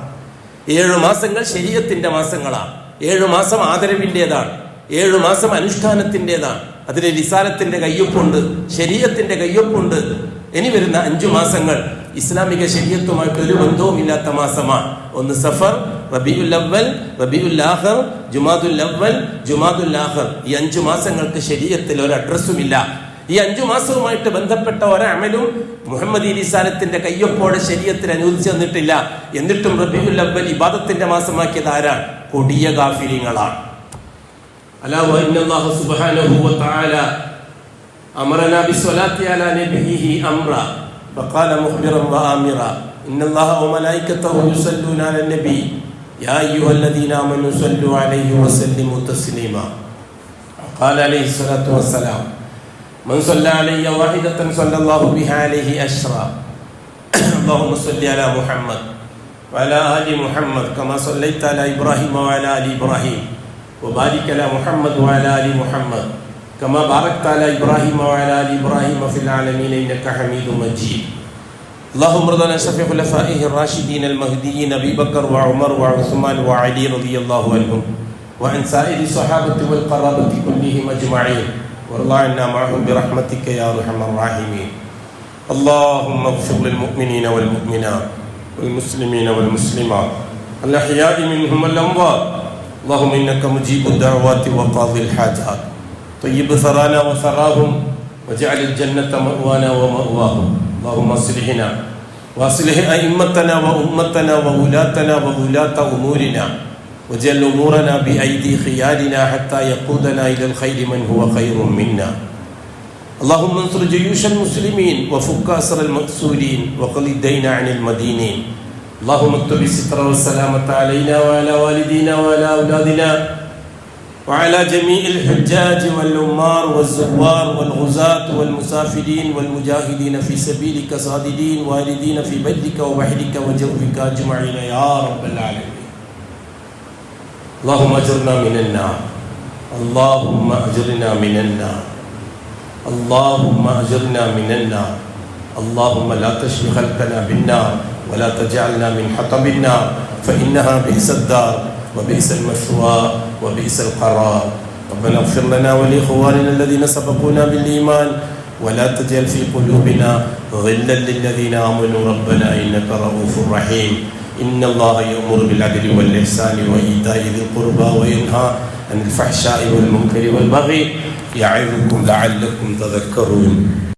7 മാസങ്ങൾ ശരീഅത്തിന്റെ മാസങ്ങളാണ്. 7 മാസം ആദരവിൻ്റെതാണ്, 7 മാസം അനുഷ്ഠാനത്തിൻ്റെതാണ്. അതിന് റിസാലത്തിന്റെ കയ്യൊപ്പുണ്ട്, ശരീഅത്തിന്റെ കയ്യൊപ്പുണ്ട്. ഇനി വരുന്ന 5 മാസങ്ങൾ ഇസ്ലാമിക ശരീഅത്തുമായിട്ട് ഒരു ബന്ധവുമില്ലാത്ത മാസമാണ്. ഒന്ന് സഫർ, റബീഉൽ അവ്വൽ, റബീഉൽ ആഖിർ, ജുമാദുൽ അവ്വൽ, ജുമാദുൽ ആഖിർ. ഈ 5 മാസങ്ങൾക്ക് ശരീഅത്തിൽ ഒരു അഡ്രസ്സുമില്ല. ഈ 5 മാസവുമായിട്ട് ബന്ധപ്പെട്ട ഒരമലും മുഹമ്മദി റിസാലത്തിന്റെ കയ്യൊപ്പോടെ ശരീഅത്തിൽ അനുവദിച്ചു തന്നിട്ടില്ല. എന്നിട്ടും റബീഉൽ അവ്വൽ ഇബാദത്തിന്റെ മാസമാക്കിയത് ആരാണ്? കൊടിയ കാഫിരീങ്ങളാണ്. അലാ വ ഇന്നല്ലാഹു സുബ്ഹാനഹു വ തആല അമറനാ ബിസ്സലാത്തി അലാ നബിയിഹി അംറ ഫഖാല മുഖ്ബിറൻ വ ആമിറ ഇന്നല്ലാഹ വ മലായികതഹു യുസല്ലൂന അലൻ നബി യാ അയ്യുഹല്ലദീന ആമനൂ സല്ലു അലൈഹി വസല്ലിമു തസ്ലീമാ ഖാല അലൈഹി സ്വലാത്തു വസ്സലാം മൻ സല്ല അലയ്യ വാഹിദതൻ സല്ലല്ലാഹു ബിഹാ അലൈഹി അശ്റ അല്ലാഹുമ്മ സല്ലി അലാ മുഹമ്മദ് വഅലാ ആലി മുഹമ്മദ് കമാ സല്ലൈത അലാ ഇബ്രാഹിം വഅലാ ആലി ഇബ്രാഹിം വബാരിക് അലാ മുഹമ്മദ് വഅലാ ആലി മുഹമ്മദ് കമാ ബാരക്ത അലാ ഇബ്രാഹിം വഅലാ ആലി ഇബ്രാഹിം ഫിൽ ആലമീന ഇന്നക ഹമീദും മജീദ്. اللهم ارض عن شفيع خلفائه الراشدين المهديين ابي بكر وعمر وعثمان وعلي رضي الله عنهم وعن سائر الصحابه والقرابه كلهم اجمعين وارض عنا معهم برحمتك يا ارحم الراحمين. اللهم اغفر للمؤمنين والمؤمنات والمسلمين والمسلمات الاحياء منهم والاموات. اللهم انك مجيب الدعوات وقاضي الحاجات. طيب ثرانا وثراهم واجعل الجنه مأوانا ومأواهم. اللهم اصلحنا واصلح ائمتنا وامتنا وولاتنا وولاة امورنا واجعل امورنا بايدي خيارنا حتى يقودنا الى الخير من هو خير منا. اللهم انصر جيوش المسلمين وفك اسر المأسورين وقض الدين عن المدينين. اللهم اكتب الستر والسلامة علينا وعلى والدينا وعلى اولادنا وعلى جميع الحجاج والعمار والزوار والغزاة والمسافرين والمجاهدين في سبيلك صاددين والدين في برك وبحرك وجوفك أجمعين يا رب العالمين. اللهم أجرنا من النار. اللهم أجرنا من النار. اللهم أجرنا من النار. اللهم لا تشفي خلقنا بالنار ولا تجعلنا من حطب النار فإنها بئس الدار وبئس المثوى وبئس القرار. ربنا اغفر لنا ولإخواننا الذين سبقونا بالإيمان ولا تجعل في قلوبنا غلا للذين آمنوا ربنا إنك رؤوف رحيم إن الله يأمر بالعدل والإحسان وإيتاء ذي القربى وينهى عن الفحشاء والمنكر والبغي يعظكم لعلكم تذكرون